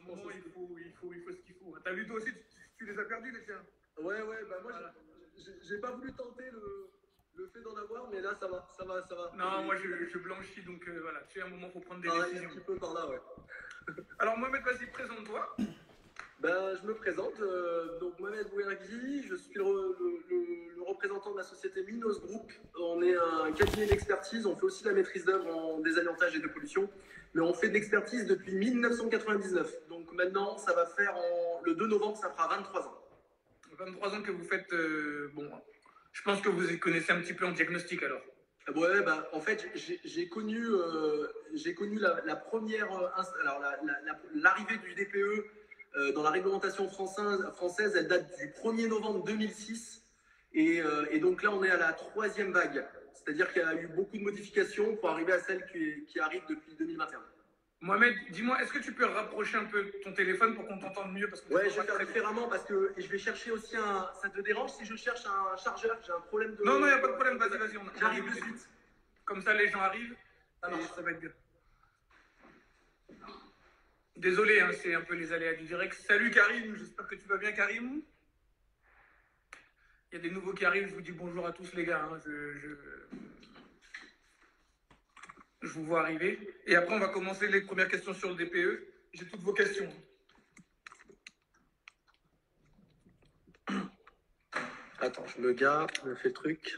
moment, il faut ce qu'il faut. T'as vu toi aussi, tu les as perdus les tiens. Ouais, bah moi, Voilà. j'ai pas voulu tenter le fait d'en avoir, mais là, ça va. Non, moi je blanchis, donc voilà. Tu sais, à un moment, il faut prendre des Pareil, décisions. un petit peu par là, ouais. Alors Mohamed, vas-y, présente-toi. Ben, je me présente, donc Mohamed Bouergui, je suis le représentant de la société Minos Group. On est un cabinet d'expertise, on fait aussi la maîtrise d'œuvre en désamiantage et de pollution, mais on fait de l'expertise depuis 1999. Donc maintenant, ça va faire le 2 novembre, ça fera 23 ans. 23 ans que vous faites, bon, je pense que vous connaissez un petit peu en diagnostic alors. Ouais, bah, en fait, j'ai connu la première, alors l'arrivée du DPE dans la réglementation française, elle date du 1er novembre 2006. Et donc là, on est à la 3e vague. C'est-à-dire qu'il y a eu beaucoup de modifications pour arriver à celle qui arrive depuis 2021. Mohamed, dis-moi, est-ce que tu peux rapprocher un peu ton téléphone pour qu'on t'entende mieux parce que ouais, je vais faire différemment parce que je vais chercher aussi un. Ça te dérange si je cherche un chargeur? J'ai un problème de. Non, il n'y a pas de problème, vas-y, J'arrive de suite. Comme ça, les gens arrivent. Alors, ça va être bien. Désolé, hein, c'est un peu les aléas du direct. Salut Karim, j'espère que tu vas bien Karim. Il y a des nouveaux qui arrivent, je vous dis bonjour à tous les gars. Hein. Je vous vois arriver. Et après, on va commencer les premières questions sur le DPE. J'ai toutes vos questions. Attends, je me gare, je me fais le truc.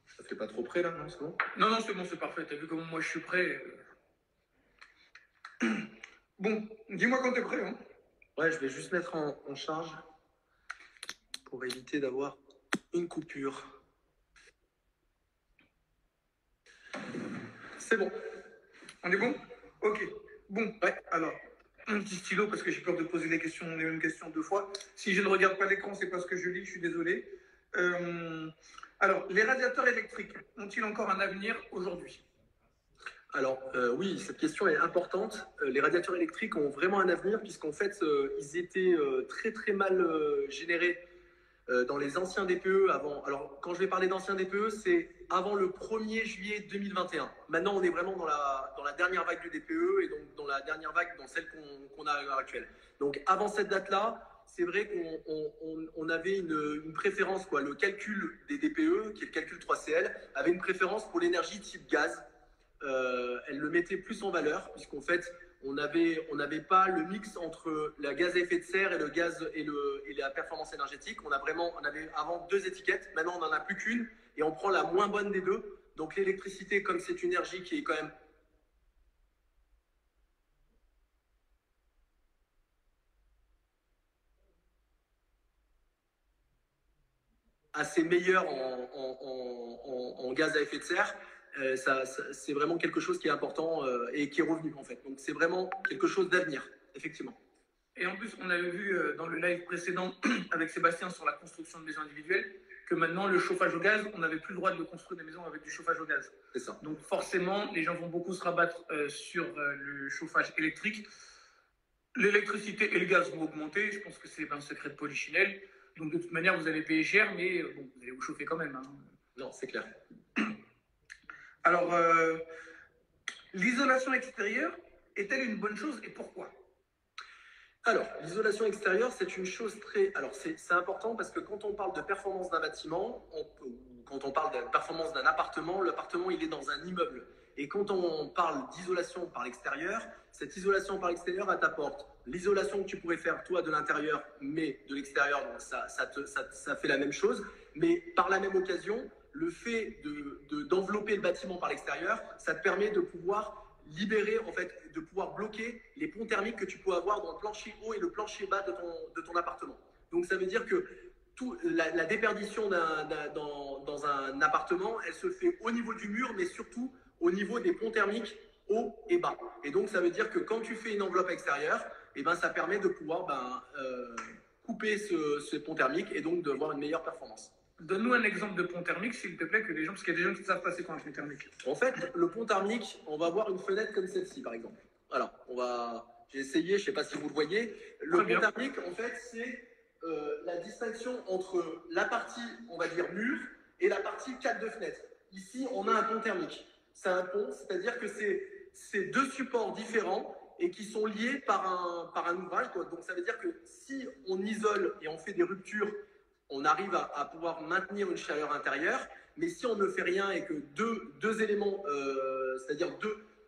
Ça fait pas trop près là, non? C'est bon? Non, c'est bon, c'est parfait. T'as vu comment moi je suis prêt? Bon, dis-moi quand t'es prêt. Hein. Ouais, je vais juste mettre en charge pour éviter d'avoir une coupure. C'est bon. On est bon? Ok. Bon, ouais, alors, un petit stylo parce que j'ai peur de poser les mêmes questions 2 fois. Si je ne regarde pas l'écran, c'est parce que je lis, je suis désolé. Alors, les radiateurs électriques ont-ils encore un avenir aujourd'hui? Alors oui, cette question est importante. Les radiateurs électriques ont vraiment un avenir puisqu'en fait, ils étaient très très mal générés dans les anciens DPE avant. Alors quand je vais parler d'anciens DPE, c'est avant le 1er juillet 2021. Maintenant, on est vraiment dans la dernière vague du DPE et donc dans la dernière vague, dans celle qu'on a à l'heure actuelle. Donc avant cette date-là, c'est vrai qu'on avait une préférence, quoi. Le calcul des DPE, qui est le calcul 3CL, avait une préférence pour l'énergie type gaz. Elle le mettait plus en valeur, puisqu'en fait, on n'avait pas le mix entre la gaz à effet de serre et le gaz et la performance énergétique. On avait avant 2 étiquettes, maintenant on n'en a plus qu'une, et on prend la moins bonne des deux. Donc l'électricité, comme c'est une énergie qui est quand même assez meilleure en gaz à effet de serre, c'est vraiment quelque chose qui est important et qui est revenu en fait. Donc c'est vraiment quelque chose d'avenir, effectivement. Et en plus, on avait vu dans le live précédent avec Sébastien sur la construction de maisons individuelles que maintenant, le chauffage au gaz, on n'avait plus le droit de construire des maisons avec du chauffage au gaz. C'est ça. Donc forcément, les gens vont beaucoup se rabattre sur le chauffage électrique. L'électricité et le gaz vont augmenter. Je pense que c'est un secret de polichinelle. Donc de toute manière, vous allez payer cher, mais bon, vous allez vous chauffer quand même. Hein. Non, c'est clair. Alors, l'isolation extérieure est-elle une bonne chose et pourquoi? Alors, l'isolation extérieure, c'est une chose très... Alors, c'est important parce que quand on parle de performance d'un bâtiment, quand on parle de performance d'un appartement, l'appartement, il est dans un immeuble. Et quand on parle d'isolation par l'extérieur, cette isolation par l'extérieur, elle t'apporte l'isolation que tu pourrais faire, toi, de l'intérieur, mais de l'extérieur, donc ça fait la même chose. Mais par la même occasion, le fait d'envelopper le bâtiment par l'extérieur, ça te permet de pouvoir libérer, en fait, de pouvoir bloquer les ponts thermiques que tu peux avoir dans le plancher haut et le plancher bas de ton appartement. Donc ça veut dire que la déperdition dans un appartement, elle se fait au niveau du mur, mais surtout au niveau des ponts thermiques haut et bas. Et donc ça veut dire que quand tu fais une enveloppe extérieure, et ben, ça permet de pouvoir couper ce pont thermique et donc d'avoir une meilleure performance. Donne-nous un exemple de pont thermique, s'il te plaît, parce qu'il y a des gens qui ne savent pas c'est quoi un pont thermique. En fait, le pont thermique, on va avoir une fenêtre comme celle-ci, par exemple. Alors, J'ai essayé, je ne sais pas si vous le voyez. Le pont thermique, en fait, c'est la distinction entre la partie, on va dire, mur et la partie cadre de fenêtre. Ici, on a un pont thermique. C'est un pont, c'est-à-dire que c'est deux supports différents et qui sont liés par un ouvrage, quoi. Donc, ça veut dire que si on isole et on fait des ruptures, on arrive à pouvoir maintenir une chaleur intérieure. Mais si on ne fait rien et que deux éléments, c'est-à-dire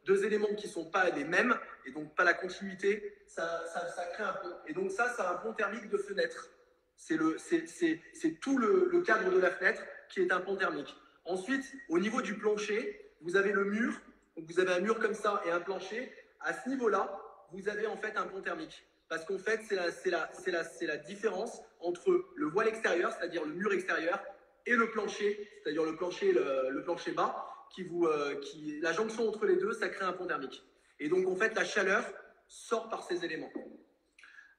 deux éléments qui ne sont pas les mêmes, et donc pas la continuité, ça crée un pont. Et donc ça, c'est un pont thermique de fenêtre. C'est tout le cadre de la fenêtre qui est un pont thermique. Ensuite, au niveau du plancher, vous avez le mur. Donc vous avez un mur comme ça et un plancher. À ce niveau-là, vous avez en fait un pont thermique. Parce qu'en fait, c'est la différence entre le voile extérieur, c'est-à-dire le mur extérieur, et le plancher, c'est-à-dire le plancher bas, la jonction entre les deux, ça crée un pont thermique. Et donc, en fait, la chaleur sort par ces éléments.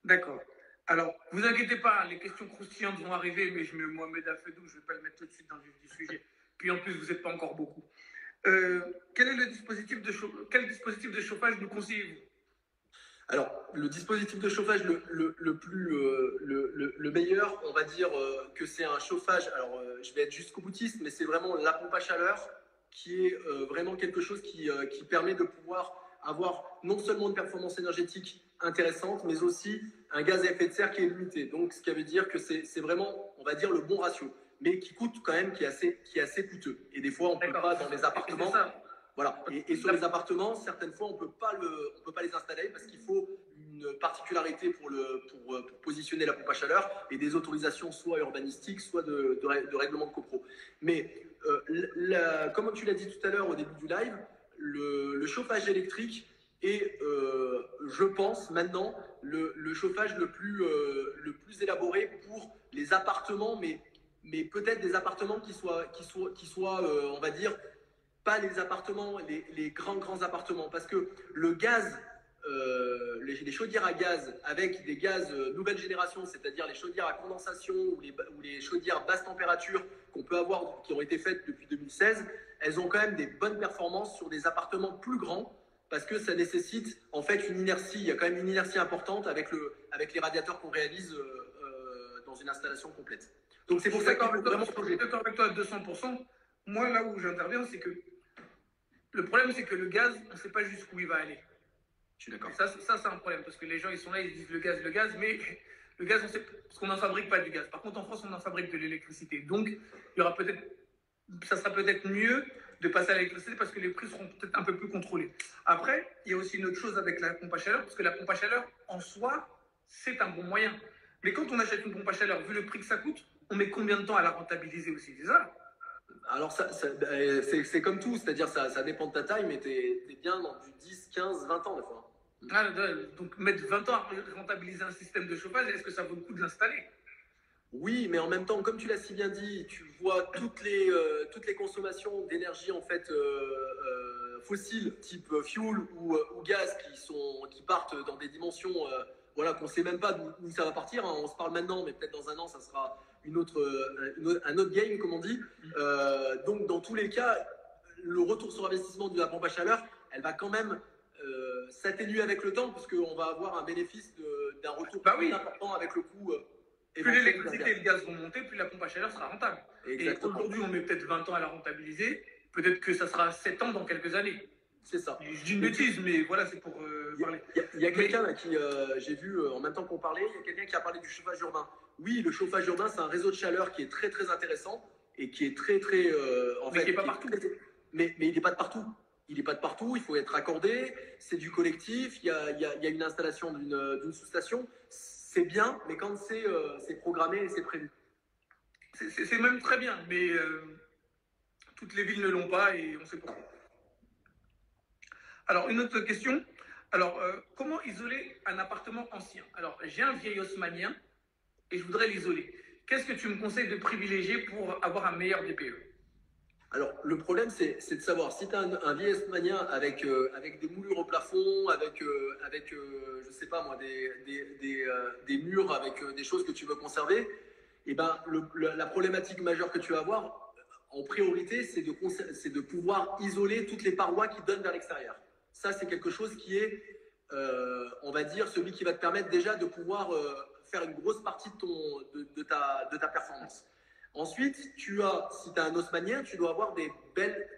D'accord. Alors, vous inquiétez pas, les questions croustillantes vont arriver, mais je mets Mohamed Afedou, je ne vais pas le mettre tout de suite dans le vif du sujet. Puis en plus, vous n'êtes pas encore beaucoup. Quel dispositif de chauffage nous conseillez-vous? Alors, le dispositif de chauffage le meilleur, on va dire que c'est un chauffage, alors je vais être jusqu'au boutiste, mais c'est vraiment la pompe à chaleur qui est vraiment quelque chose qui permet de pouvoir avoir non seulement une performance énergétique intéressante, mais aussi un gaz à effet de serre qui est limité. Donc, ce qui veut dire que c'est vraiment, on va dire, le bon ratio, mais qui coûte quand même, qui est assez coûteux. Et des fois, on ne peut pas dans les appartements. Voilà. Et sur les appartements, certaines fois, on peut pas les installer parce qu'il faut une particularité pour positionner la pompe à chaleur et des autorisations soit urbanistiques, soit de règlement de copro. Mais comme tu l'as dit tout à l'heure au début du live, le chauffage électrique est, je pense maintenant, le chauffage le plus élaboré pour les appartements, mais peut-être des appartements qui soient on va dire, pas les appartements, les grands appartements, parce que le gaz, les chaudières à gaz avec des gaz nouvelle génération, c'est-à-dire les chaudières à condensation ou les chaudières basse température qu'on peut avoir, qui ont été faites depuis 2016, elles ont quand même des bonnes performances sur des appartements plus grands, parce que ça nécessite en fait une inertie, il y a quand même une inertie importante avec les radiateurs qu'on réalise dans une installation complète. Donc c'est pour ça qu'il faut vraiment changer. Je suis d'accord avec toi à 200%. Moi, là où j'interviens, c'est que le problème, c'est que le gaz, on ne sait pas jusqu'où il va aller. Je suis d'accord. Ça, c'est un problème, parce que les gens, ils sont là, ils disent le gaz, mais le gaz, on sait, parce qu'on n'en fabrique pas du gaz. Par contre, en France, on en fabrique de l'électricité. Donc, ça sera peut-être mieux de passer à l'électricité parce que les prix seront peut-être un peu plus contrôlés. Après, il y a aussi une autre chose avec la pompe à chaleur, parce que la pompe à chaleur, en soi, c'est un bon moyen. Mais quand on achète une pompe à chaleur, vu le prix que ça coûte, on met combien de temps à la rentabiliser aussi? C'est ça? Alors, c'est comme tout, c'est-à-dire ça dépend de ta taille, mais tu es bien dans du 10, 15, 20 ans des fois. Ah, donc mettre 20 ans à rentabiliser un système de chauffage, est-ce que ça vaut le coup de l'installer? Oui, mais en même temps, comme tu l'as si bien dit, tu vois toutes les consommations d'énergie en fait fossiles, type fuel ou gaz, qui partent dans des dimensions voilà, qu'on ne sait même pas d'où ça va partir. Hein. On se parle maintenant, mais peut-être dans un an, ça sera un autre game, comme on dit. Donc, dans tous les cas, le retour sur investissement de la pompe à chaleur, elle va quand même s'atténuer avec le temps, parce qu'on va avoir un bénéfice d'un retour plus important avec le coût. Plus l'électricité et le gaz vont monter, plus la pompe à chaleur sera rentable. Exactement. Et aujourd'hui, on met peut-être 20 ans à la rentabiliser. Peut-être que ça sera 7 ans dans quelques années. C'est ça. Je dis une bêtise, mais voilà, c'est pour parler. Il y a quelqu'un qui, j'ai vu en même temps qu'on parlait, il y a quelqu'un qui a parlé du chauffage urbain. Oui, le chauffage urbain, c'est un réseau de chaleur qui est très très intéressant et qui est très très. Mais qui n'est pas partout. Mais il n'est pas de partout. Il n'est pas de partout, il faut être accordé, c'est du collectif, il y a une installation d'une sous-station. C'est bien, mais quand c'est programmé et c'est prévu. C'est même très bien, mais toutes les villes ne l'ont pas et on sait pourquoi. Alors, une autre question. Alors, comment isoler un appartement ancien? Alors, j'ai un vieil haussmannien et je voudrais l'isoler. Qu'est-ce que tu me conseilles de privilégier pour avoir un meilleur DPE? Alors, le problème, c'est de savoir si tu as un vieil haussmannien avec des moulures au plafond, avec je sais pas moi, des murs avec des choses que tu veux conserver, et ben, la problématique majeure que tu vas avoir, en priorité, c'est de pouvoir isoler toutes les parois qui donnent vers l'extérieur. Ça, c'est quelque chose qui est on va dire, celui qui va te permettre déjà de pouvoir faire une grosse partie de ta performance. Ensuite, si tu as un haussmannien, tu dois avoir des belles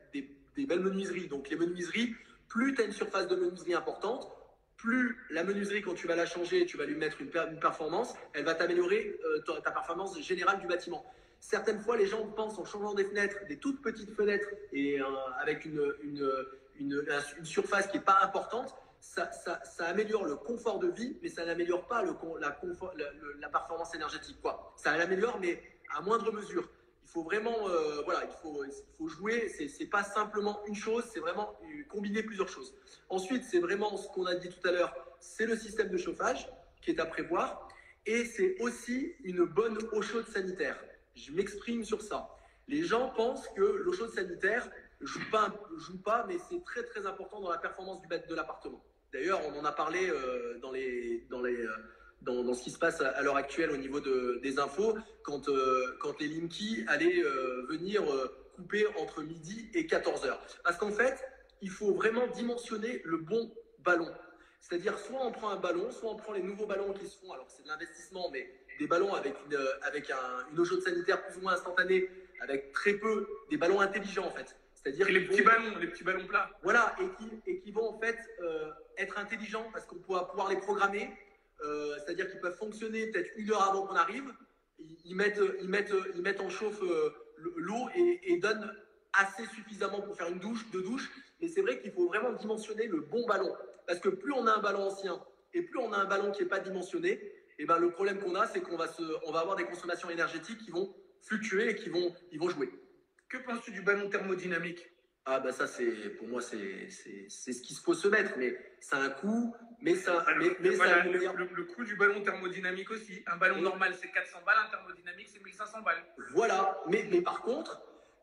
menuiseries. Donc les menuiseries, plus tu as une surface de menuiserie importante, plus la menuiserie, quand tu vas la changer, tu vas lui mettre une performance, elle va t'améliorer ta performance générale du bâtiment. Certaines fois, les gens pensent en changeant des fenêtres, des toutes petites fenêtres, et avec une surface qui n'est pas importante, ça améliore le confort de vie, mais ça n'améliore pas la performance énergétique, quoi. Ça l'améliore, mais à moindre mesure. Il faut vraiment, voilà, il faut jouer. C'est pas simplement une chose, c'est vraiment combiner plusieurs choses. Ensuite, c'est vraiment ce qu'on a dit tout à l'heure, c'est le système de chauffage qui est à prévoir, et c'est aussi une bonne eau chaude sanitaire. Je m'exprime sur ça. Les gens pensent que l'eau chaude sanitaire joue pas, mais c'est très très important dans la performance de l'appartement. D'ailleurs, on en a parlé dans ce qui se passe à l'heure actuelle au niveau des infos, quand les Linky allaient venir couper entre midi et 14h. Parce qu'en fait, il faut vraiment dimensionner le bon ballon. C'est-à-dire, soit on prend un ballon, soit on prend les nouveaux ballons qui se font, alors c'est de l'investissement, mais des ballons avec une eau chaude sanitaire plus ou moins instantanée, avec très peu, des ballons intelligents en fait. C'est-à-dire les petits ballons plats. Voilà, et qui vont en fait être intelligents parce qu'on va pouvoir les programmer. C'est-à-dire qu'ils peuvent fonctionner peut-être 1 heure avant qu'on arrive. Ils mettent en chauffe l'eau et donnent assez suffisamment pour faire une douche, 2 douches. Mais c'est vrai qu'il faut vraiment dimensionner le bon ballon. Parce que plus on a un ballon ancien et plus on a un ballon qui n'est pas dimensionné, et ben le problème qu'on a, c'est qu'on va avoir des consommations énergétiques qui vont fluctuer et qui vont jouer. Que penses-tu du ballon thermodynamique? Ah bah ça, pour moi, c'est ce qu'il faut se mettre, mais ça a un coût, mais ça... Voilà, le coût du ballon thermodynamique aussi. Un ballon normal, c'est 400 balles, un thermodynamique, c'est 1500 balles. Voilà, mais par contre,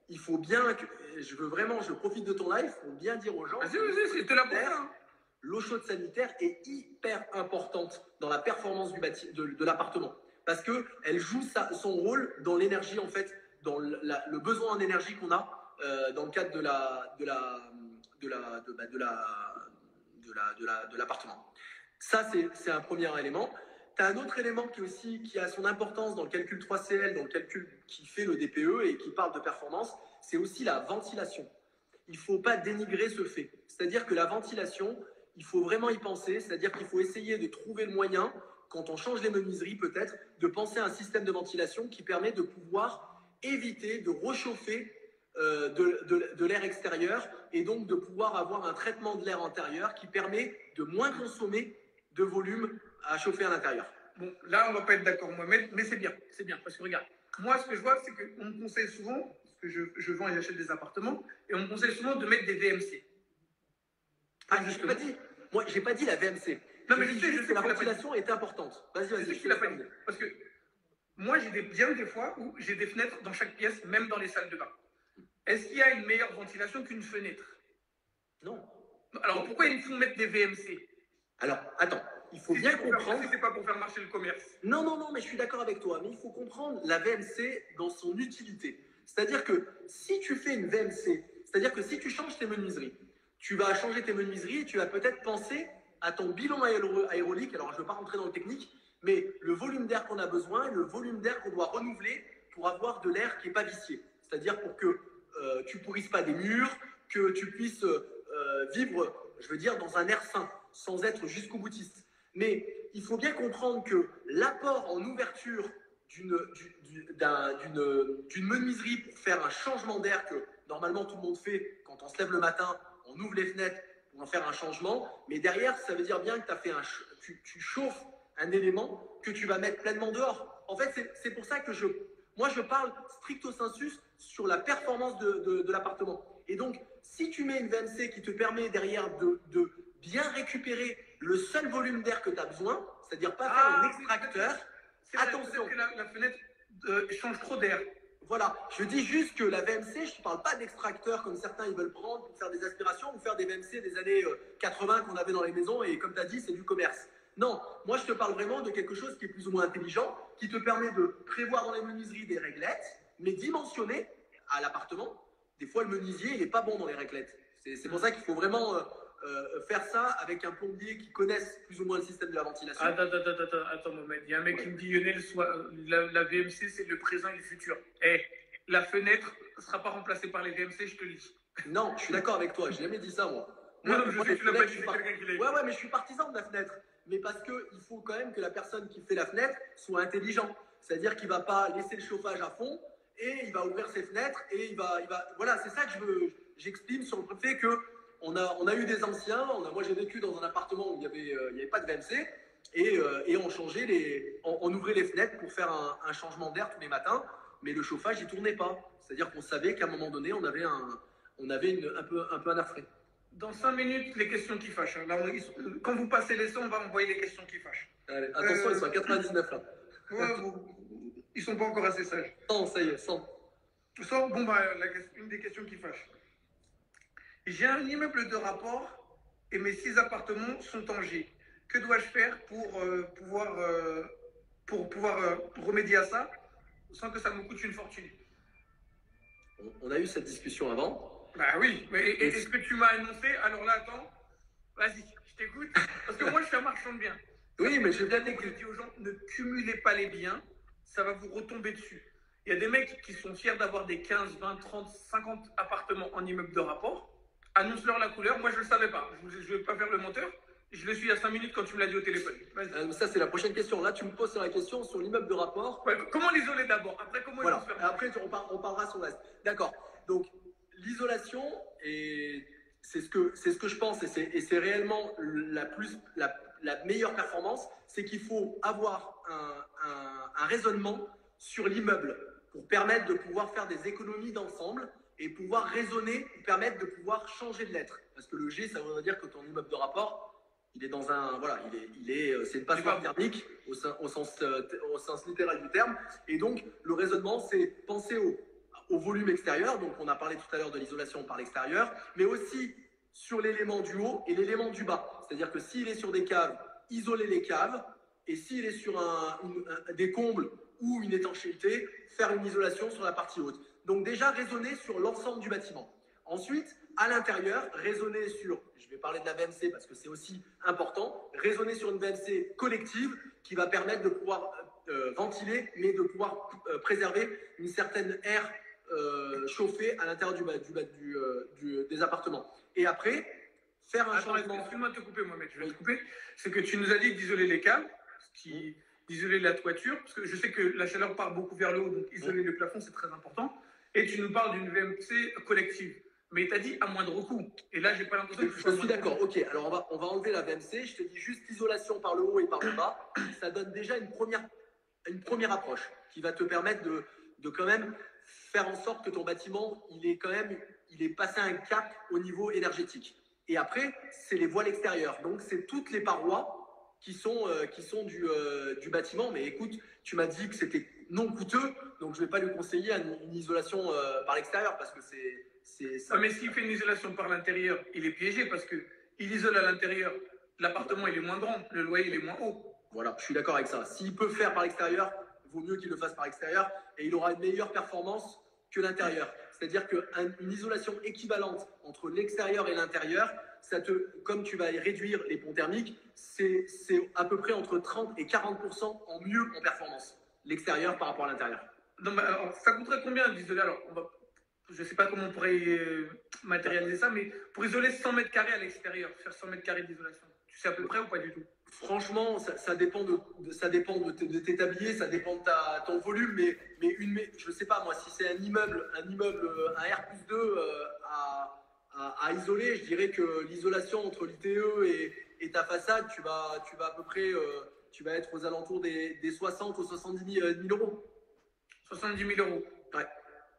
il faut bien... je profite de ton live, il faut bien dire aux gens... Vas-y, c'était là pour ça. L'eau chaude sanitaire est hyper importante dans la performance de l'appartement, parce qu'elle joue son rôle dans l'énergie, en fait, dans le besoin en énergie qu'on a dans le cadre de l'appartement. Ça, c'est un premier élément. Tu as un autre élément qui a son importance dans le calcul 3CL, dans le calcul qui fait le DPE et qui parle de performance, c'est aussi la ventilation. Il ne faut pas dénigrer ce fait. C'est-à-dire que la ventilation, il faut vraiment y penser, c'est-à-dire qu'il faut essayer de trouver le moyen, quand on change les menuiseries peut-être, de penser à un système de ventilation qui permet de pouvoir éviter de réchauffer de l'air extérieur et donc de pouvoir avoir un traitement de l'air intérieur qui permet de moins consommer de volume à chauffer à l'intérieur. Bon, là, on ne va pas être d'accord, Mohamed, mais c'est bien, parce que regarde, moi, ce que je vois, c'est qu'on me conseille souvent, parce que je vends et j'achète des appartements, et on me conseille souvent de mettre des VMC. Ah, je n'ai pas dit. Moi, je n'ai pas dit la VMC. Non, mais je sais que la ventilation est importante. Vas-y. Je sais que tu l'as pas dit. Parce que moi, j'ai des fois où j'ai des fenêtres dans chaque pièce, même dans les salles de bain. Est-ce qu'il y a une meilleure ventilation qu'une fenêtre? Non. Alors, pourquoi ils font mettre des VMC? Alors, attends. Il faut bien comprendre. Si c'est pas pour faire marcher le commerce. Non, mais je suis d'accord avec toi. Mais il faut comprendre la VMC dans son utilité. C'est-à-dire que si tu fais une VMC, c'est-à-dire que si tu changes tes menuiseries, tu vas changer tes menuiseries et tu vas peut-être penser à ton bilan aérolique. Alors, je ne veux pas rentrer dans le technique, mais le volume d'air qu'on a besoin et le volume d'air qu'on doit renouveler pour avoir de l'air qui n'est pas vicié. C'est-à-dire pour que tu ne pourrisses pas des murs, que tu puisses vivre, je veux dire, dans un air sain, sans être jusqu'au boutiste. Mais il faut bien comprendre que l'apport en ouverture d'une menuiserie pour faire un changement d'air que normalement tout le monde fait quand on se lève le matin, on ouvre les fenêtres pour en faire un changement, mais derrière ça veut dire bien que tu chauffes un élément que tu vas mettre pleinement dehors. En fait, c'est pour ça que moi je parle stricto sensu sur la performance de l'appartement. Et donc, si tu mets une VMC qui te permet derrière de bien récupérer le seul volume d'air que tu as besoin, c'est-à-dire pas faire un extracteur, attention. Que la fenêtre change trop d'air. Voilà, je dis juste que la VMC, je ne parle pas d'extracteur comme certains ils veulent prendre pour faire des aspirations ou faire des VMC des années 80 qu'on avait dans les maisons et comme tu as dit, c'est du commerce. Non, moi je te parle vraiment de quelque chose qui est plus ou moins intelligent, qui te permet de prévoir dans les menuiseries des réglettes, mais dimensionnées à l'appartement. Des fois, le menuisier, il n'est pas bon dans les réglettes. C'est pour ça qu'il faut vraiment faire ça avec un plombier qui connaisse plus ou moins le système de la ventilation. Attends, Mohamed. Il y a un mec qui me dit Lionel, la VMC, c'est le présent et le futur. La fenêtre ne sera pas remplacée par les VMC, je te le dis. Non, je suis d'accord avec toi. J'ai jamais dit ça, moi. Non, je sais que tu l'as pas dit, c'est quelqu'un qui l'a dit. Ouais, mais je suis partisan de la fenêtre. Mais parce qu'il faut quand même que la personne qui fait la fenêtre soit intelligent. C'est-à-dire qu'il ne va pas laisser le chauffage à fond et il va ouvrir ses fenêtres et il va... Voilà, c'est ça que j'exprime sur le fait qu'on a eu des anciens. Moi, j'ai vécu dans un appartement où il n'y avait pas de VMC et on ouvrait les fenêtres pour faire un changement d'air tous les matins. Mais le chauffage, il ne tournait pas. C'est-à-dire qu'on savait qu'à un moment donné, on avait un peu un air frais. Dans 5 minutes, les questions qui fâchent. Là, quand vous passez les sons, on va envoyer les questions qui fâchent. Allez, attention, ils sont à 99 là. Ouais, ils sont pas encore assez sages. 100, ça y est, 100. Bon, une des questions qui fâchent. J'ai un immeuble de rapport et mes 6 appartements sont en G. Que dois-je faire pour pouvoir remédier à ça sans que ça me coûte une fortune? On a eu cette discussion avant. Bah oui, mais est-ce que tu m'as annoncé? Alors là, attends, vas-y, je t'écoute. Parce que moi, je suis un marchand de biens. Oui, mais j'ai bien dit que je dis aux gens, ne cumulez pas les biens, ça va vous retomber dessus. Il y a des mecs qui sont fiers d'avoir des 15, 20, 30, 50 appartements en immeuble de rapport. Annonce-leur la couleur. Moi, je ne le savais pas. Je ne vais pas faire le menteur. Je le suis il y a 5 minutes quand tu me l'as dit au téléphone. Ça, c'est la prochaine question. Là, tu me poses la question sur l'immeuble de rapport. Ouais, comment l'isoler d'abord? Après, comment voilà. Après, on parlera sur le reste. D'accord. Donc, l'isolation, c'est ce que je pense, et c'est réellement la meilleure performance, c'est qu'il faut avoir un raisonnement sur l'immeuble pour permettre de pouvoir faire des économies d'ensemble et pouvoir raisonner, pour permettre de pouvoir changer de lettre. Parce que le G, ça voudrait dire que ton immeuble de rapport, il est dans un... Voilà, c'est une passoire thermique au sens littéral du terme. Et donc, le raisonnement, c'est penser au volume extérieur. Donc, on a parlé tout à l'heure de l'isolation par l'extérieur, mais aussi sur l'élément du haut et l'élément du bas. C'est-à-dire que s'il est sur des caves, isoler les caves. Et s'il est sur des combles ou une étanchéité, faire une isolation sur la partie haute. Donc déjà, raisonner sur l'ensemble du bâtiment. Ensuite, à l'intérieur, raisonner sur, je vais parler de la VMC parce que c'est aussi important, raisonner sur une VMC collective qui va permettre de pouvoir ventiler, mais de pouvoir préserver une certaine air chauffée à l'intérieur des appartements. Et après, faire un changement... Excuse-moi de te couper, Mohamed, je vais te couper. C'est que tu nous as dit d'isoler les câbles, d'isoler la toiture, parce que je sais que la chaleur part beaucoup vers le haut, donc isoler le plafond, c'est très important. Et tu nous parles d'une VMC collective. Mais tu as dit à moindre coût. Et là, j'ai pas l'impression que je suis d'accord. Ok, alors on va enlever la VMC. Je te dis juste l'isolation par le haut et par le bas. Ça donne déjà une première approche qui va te permettre de quand même faire en sorte que ton bâtiment, il est passé un cap au niveau énergétique. Et après, c'est les voiles extérieures. Donc, c'est toutes les parois qui sont du bâtiment. Mais écoute, tu m'as dit que c'était non coûteux, donc je ne vais pas lui conseiller une isolation par l'extérieur parce que c'est ça. Mais s'il fait une isolation par l'intérieur, il est piégé parce qu'il isole à l'intérieur. L'appartement, il est moins grand, le loyer, il est moins haut. Voilà, je suis d'accord avec ça. S'il peut faire par l'extérieur, il vaut mieux qu'il le fasse par l'extérieur et il aura une meilleure performance que l'intérieur. C'est-à-dire qu'une isolation équivalente entre l'extérieur et l'intérieur, comme tu vas réduire les ponts thermiques, c'est à peu près entre 30 et 40% en mieux en performance, l'extérieur par rapport à l'intérieur. Alors, ça coûterait combien d'isoler? Alors, je ne sais pas comment on pourrait matérialiser ça, mais pour isoler 100 mètres carrés à l'extérieur, faire 100 mètres carrés d'isolation, tu sais à peu près ou pas du tout? Franchement, ça dépend de tes tabliers, ça dépend de ton volume, mais je ne sais pas, moi, si c'est un immeuble, un R+2 à isoler, je dirais que l'isolation entre l'ITE et ta façade, tu vas à peu près, tu vas être aux alentours des 60 ou 70 000 euros. 70 000 euros. Ouais.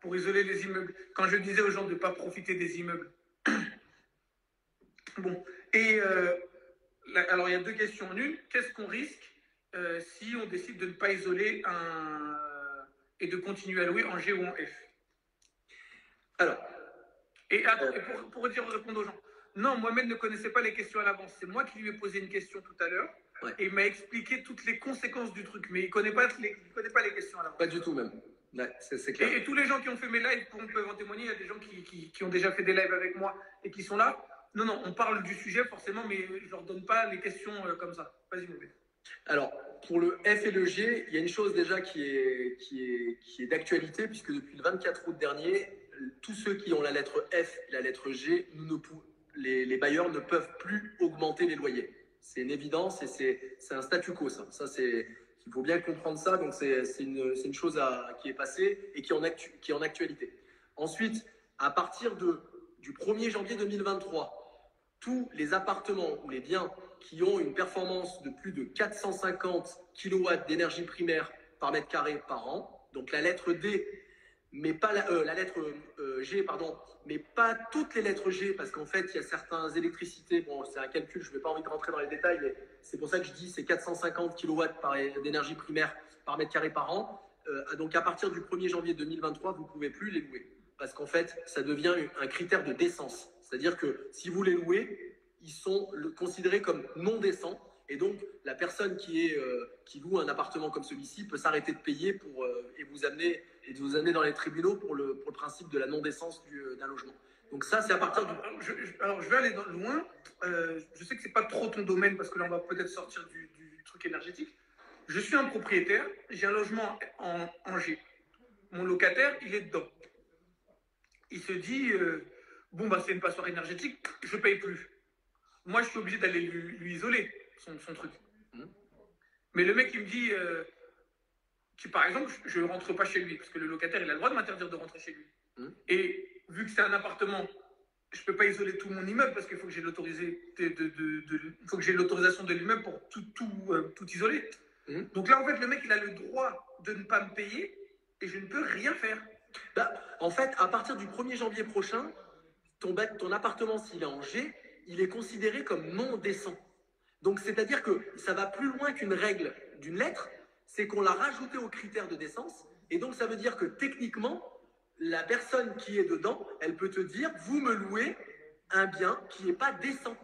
Pour isoler les immeubles. Quand je disais aux gens de ne pas profiter des immeubles. Bon. Et alors, il y a 2 questions en une. Qu'est-ce qu'on risque si on décide de ne pas isoler et de continuer à louer en G ou en F? Alors. Et pour répondre aux gens. Non, Mohamed ne connaissait pas les questions à l'avance. C'est moi qui lui ai posé une question tout à l'heure. Ouais. Et il m'a expliqué toutes les conséquences du truc. Mais il ne connaît pas les questions à l'avance. Pas du tout même. Ouais, c'est clair. Et tous les gens qui ont fait mes lives peuvent en témoigner. Il y a des gens qui ont déjà fait des lives avec moi et qui sont là. Non, non, on parle du sujet forcément, mais je leur donne pas les questions comme ça. Vas-y, mauvais. Alors, pour le F et le G, il y a une chose déjà qui est d'actualité, puisque depuis le 24 août dernier, tous ceux qui ont la lettre F et la lettre G, les bailleurs ne peuvent plus augmenter les loyers. C'est une évidence et c'est un statu quo, ça. Il faut bien comprendre ça, donc c'est une chose qui est passée et qui est en actualité. Ensuite, à partir du 1er janvier 2023, tous les appartements ou les biens qui ont une performance de plus de 450 kW d'énergie primaire par mètre carré par an, donc la lettre D, mais pas la lettre G, pardon, mais pas toutes les lettres G, parce qu'en fait, il y a certaines électricités, bon, c'est un calcul, je n'ai pas envie de rentrer dans les détails, mais c'est pour ça que je dis c'est 450 kW d'énergie primaire par mètre carré par an. Donc à partir du 1er janvier 2023, vous ne pouvez plus les louer, parce qu'en fait, ça devient un critère de décence. C'est-à-dire que si vous les louez, ils sont considérés comme non décents. Et donc, la personne qui loue un appartement comme celui-ci peut s'arrêter de payer et vous amener dans les tribunaux pour le principe de la non-décence d'un logement. Donc ça, c'est à partir du... Alors, je vais aller loin. Je sais que ce n'est pas trop ton domaine, parce que là, on va peut-être sortir du truc énergétique. Je suis un propriétaire, j'ai un logement en G. Mon locataire, il est dedans. Il se dit, bon, bah, c'est une passoire énergétique, je ne paye plus. Moi, je suis obligé d'aller lui isoler son truc. Mais le mec, il me dit, par exemple, je ne rentre pas chez lui, parce que le locataire, il a le droit de m'interdire de rentrer chez lui. Et vu que c'est un appartement, je ne peux pas isoler tout mon immeuble, parce qu'il faut que j'ai l'autorisation de l'immeuble pour tout isoler. Donc là, en fait, le mec, il a le droit de ne pas me payer, et je ne peux rien faire. Bah, en fait, à partir du 1er janvier prochain, ton appartement, s'il est en G, il est considéré comme non décent. Donc, c'est-à-dire que ça va plus loin qu'une règle d'une lettre, c'est qu'on l'a rajouté aux critères de décence, et donc ça veut dire que techniquement, la personne qui est dedans, elle peut te dire, vous me louez un bien qui n'est pas décent.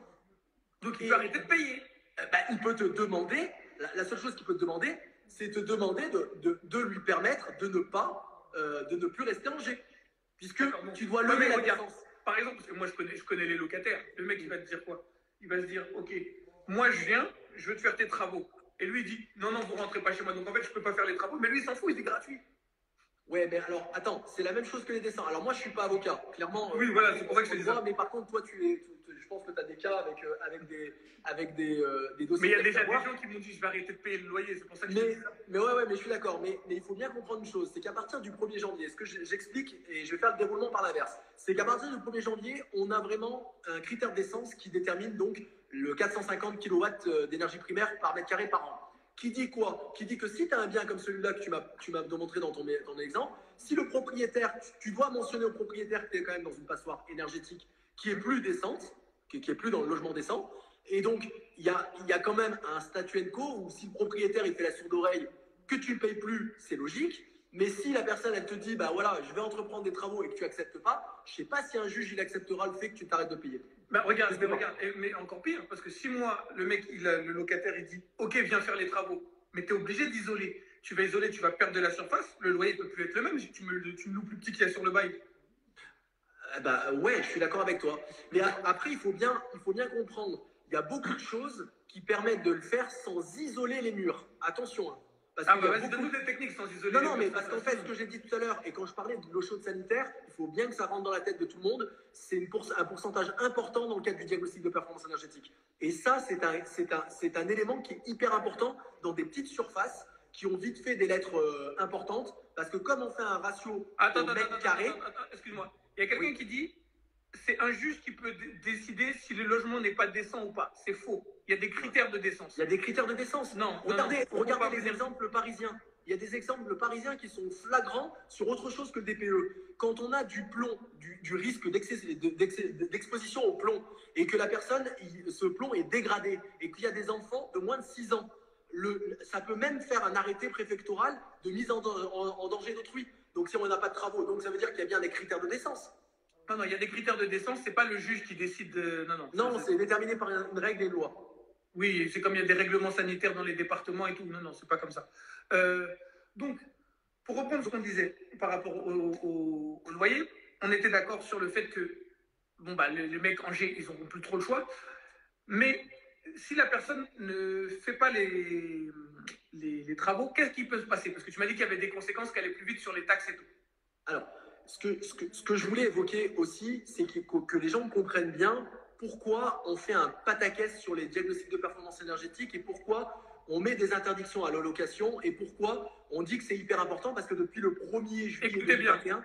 Donc, il peut arrêter de payer. Il peut te demander, la seule chose qu'il peut te demander, c'est te demander de lui permettre de ne plus rester en G. Puisque tu dois lever la décence. Par exemple, parce que moi, je connais les locataires. Le mec, il va te dire quoi? Il va se dire, OK, moi, je viens, je veux te faire tes travaux. Et lui, il dit, non, non, vous rentrez pas chez moi. Donc, en fait, je peux pas faire les travaux. Mais lui, il s'en fout, il dit gratuit. Ouais, mais alors, attends, c'est la même chose que les dessins. Alors, moi, je suis pas avocat, clairement. Oui, voilà, c'est pour ça que je te dis ça. Mais par contre, toi, je pense que tu as des cas avec des dossiers. Mais il y a déjà des gens qui m'ont dit, je vais arrêter de payer le loyer. C'est pour ça que je te dis ça. Mais je suis d'accord. Mais il faut bien comprendre une chose, c'est qu'à partir du 1er janvier, ce que j'explique, et je vais faire le déroulement par l'inverse, c'est qu'à partir du 1er janvier, on a vraiment un critère d'essence qui détermine donc le 450 kW d'énergie primaire par mètre carré par an. Qui dit quoi? Qui dit que si tu as un bien comme celui-là que tu m'as montré dans ton exemple, si le propriétaire, tu dois mentionner au propriétaire que tu es quand même dans une passoire énergétique qui est plus décente, qui est plus dans le logement décent, et donc il y a quand même un statu quo où si le propriétaire il fait la sourde oreille, que tu ne payes plus, c'est logique. Mais si la personne elle te dit bah voilà, je vais entreprendre des travaux et que tu acceptes pas, je sais pas si un juge il acceptera le fait que tu t'arrêtes de payer. Bah regarde, mais encore pire, parce que si moi, le locataire, il dit ok, viens faire les travaux, mais tu es obligé d'isoler. Tu vas isoler, tu vas perdre de la surface, le loyer ne peut plus être le même si tu me loues plus petit qu'il y a sur le bail. Ouais, je suis d'accord avec toi. Mais après, il faut bien comprendre, il y a beaucoup de choses qui permettent de le faire sans isoler les murs. Attention, hein. Vas-y, donne-nous des techniques sans isoler. Non, mais parce qu'en fait, ce que j'ai dit tout à l'heure, et quand je parlais de l'eau chaude sanitaire, il faut bien que ça rentre dans la tête de tout le monde, c'est un pourcentage important dans le cadre du diagnostic de performance énergétique. Et ça, c'est un élément qui est hyper important dans des petites surfaces qui ont vite fait des lettres importantes, parce que comme on fait un ratio au mètre carré... Excuse-moi, il y a quelqu'un qui dit c'est un juge qui peut décider si le logement n'est pas décent ou pas. C'est faux. Il y a des critères de décence. Il y a des critères de décence. Regardez les exemples parisiens. Il y a des exemples parisiens qui sont flagrants sur autre chose que le DPE. Quand on a du plomb, du risque d'exposition au plomb, et que la personne, ce plomb est dégradé, et qu'il y a des enfants de moins de 6 ans, ça peut même faire un arrêté préfectoral de mise en danger d'autrui. Donc si on n'a pas de travaux, donc ça veut dire qu'il y a bien des critères de décence. Non, il y a des critères de décence, c'est pas le juge qui décide de... Non, c'est déterminé par une règle et une loi. Oui, c'est comme il y a des règlements sanitaires dans les départements et tout. Non, c'est pas comme ça. Donc, pour reprendre ce qu'on disait par rapport au loyer, on était d'accord sur le fait que bon, bah, les mecs en G, ils n'auront plus trop le choix. Mais si la personne ne fait pas les travaux, qu'est-ce qui peut se passer? Parce que tu m'as dit qu'il y avait des conséquences qui allaient plus vite sur les taxes et tout. Alors, ce que je voulais évoquer aussi, c'est que les gens comprennent bien pourquoi on fait un pataquès sur les diagnostics de performance énergétique et pourquoi on met des interdictions à l'allocation et pourquoi on dit que c'est hyper important parce que depuis le 1er juillet Écoutez 2021... Bien.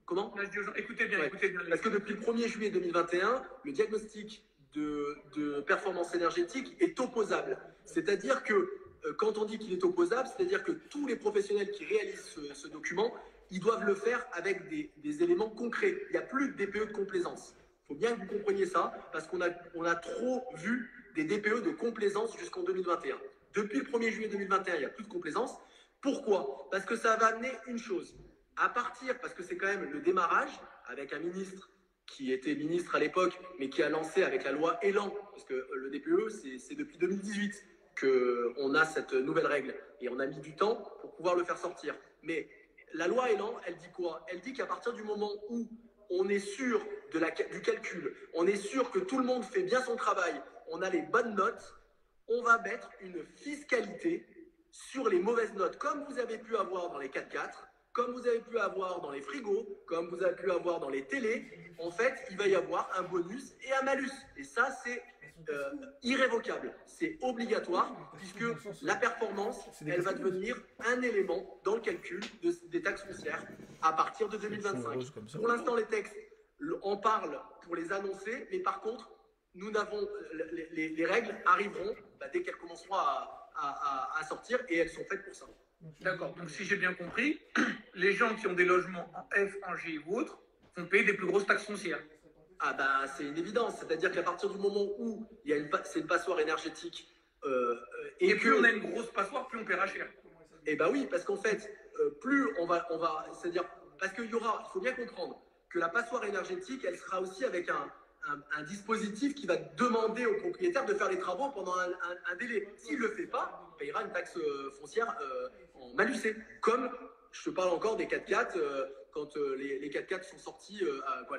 Comment? Là, je dis aux gens, écoutez bien, ouais. Écoutez bien. Parce que depuis le 1er juillet 2021, le diagnostic de performance énergétique est opposable. C'est-à-dire que quand on dit qu'il est opposable, c'est-à-dire que tous les professionnels qui réalisent ce document, ils doivent le faire avec des éléments concrets. Il n'y a plus de DPE de complaisance. Il faut bien que vous compreniez ça, parce qu'on a trop vu des DPE de complaisance jusqu'en 2021. Depuis le 1er juillet 2021, il n'y a plus de complaisance. Pourquoi? Parce que ça va amener une chose. À partir, parce que c'est quand même le démarrage, avec un ministre qui était ministre à l'époque, mais qui a lancé avec la loi Elan, parce que le DPE, c'est depuis 2018 qu'on a cette nouvelle règle, et on a mis du temps pour pouvoir le faire sortir. Mais la loi Elan, elle dit quoi? Elle dit qu'à partir du moment où on est sûr du calcul, on est sûr que tout le monde fait bien son travail, on a les bonnes notes, on va mettre une fiscalité sur les mauvaises notes, comme vous avez pu avoir dans les 4x4, comme vous avez pu avoir dans les frigos, comme vous avez pu avoir dans les télés. En fait, il va y avoir un bonus et un malus. Et ça, c'est irrévocable. C'est obligatoire, puisque la performance, elle va devenir un élément dans le calcul des taxes foncières à partir de 2025. Pour l'instant, les textes en parlent pour les annoncer, mais par contre, nous n'avons les règles arriveront dès qu'elles commenceront à sortir, et elles sont faites pour ça. D'accord, donc si j'ai bien compris, les gens qui ont des logements en F, en G ou autres vont payer des plus grosses taxes foncières. Ah bah c'est une évidence, c'est-à-dire qu'à partir du moment où c'est une passoire énergétique... et plus on a une grosse passoire, plus on paiera cher. Eh bah oui, parce qu'en fait, plus on va c'est-à-dire, parce il faut bien comprendre que la passoire énergétique, elle sera aussi avec un dispositif qui va demander au propriétaire de faire les travaux pendant un délai. S'il ne le fait pas, il payera une taxe foncière en malucé. Comme, je te parle encore des 4x4, quand les 4x4 sont sortis,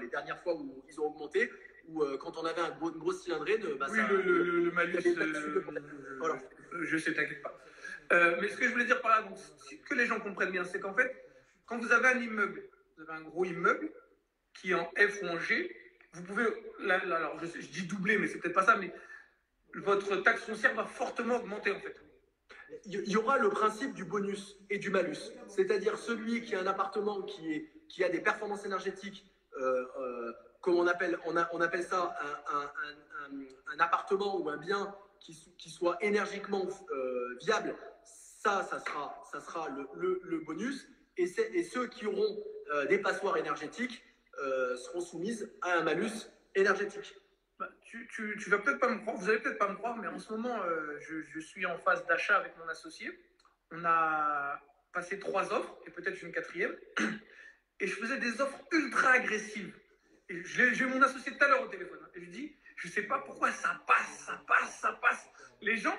les dernières fois où ils ont augmenté, ou quand on avait une grosse cylindrée, oui, le malus, voilà. Je sais, t'inquiète pas. Mais ce que je voulais dire par là, donc, que les gens comprennent bien, c'est qu'en fait, quand vous avez un immeuble, vous avez un gros immeuble qui est en F ou en G, vous pouvez, alors je dis doubler, mais c'est peut-être pas ça, mais votre taxe foncière va fortement augmenter en fait. Il y aura le principe du bonus et du malus, c'est-à-dire celui qui a un appartement qui a des performances énergétiques, comme on appelle ça un appartement ou un bien qui soit énergiquement viable, ça sera le bonus, et ceux qui auront des passoires énergétiques seront soumises à un malus énergétique. Bah, tu vas peut-être pas me croire, vous allez peut-être pas me croire, mais en ce moment, je suis en phase d'achat avec mon associé. On a passé 3 offres, et peut-être une 4e, et je faisais des offres ultra agressives. Et j'ai eu mon associé tout à l'heure au téléphone, et je lui dis, je sais pas pourquoi ça passe. Les gens,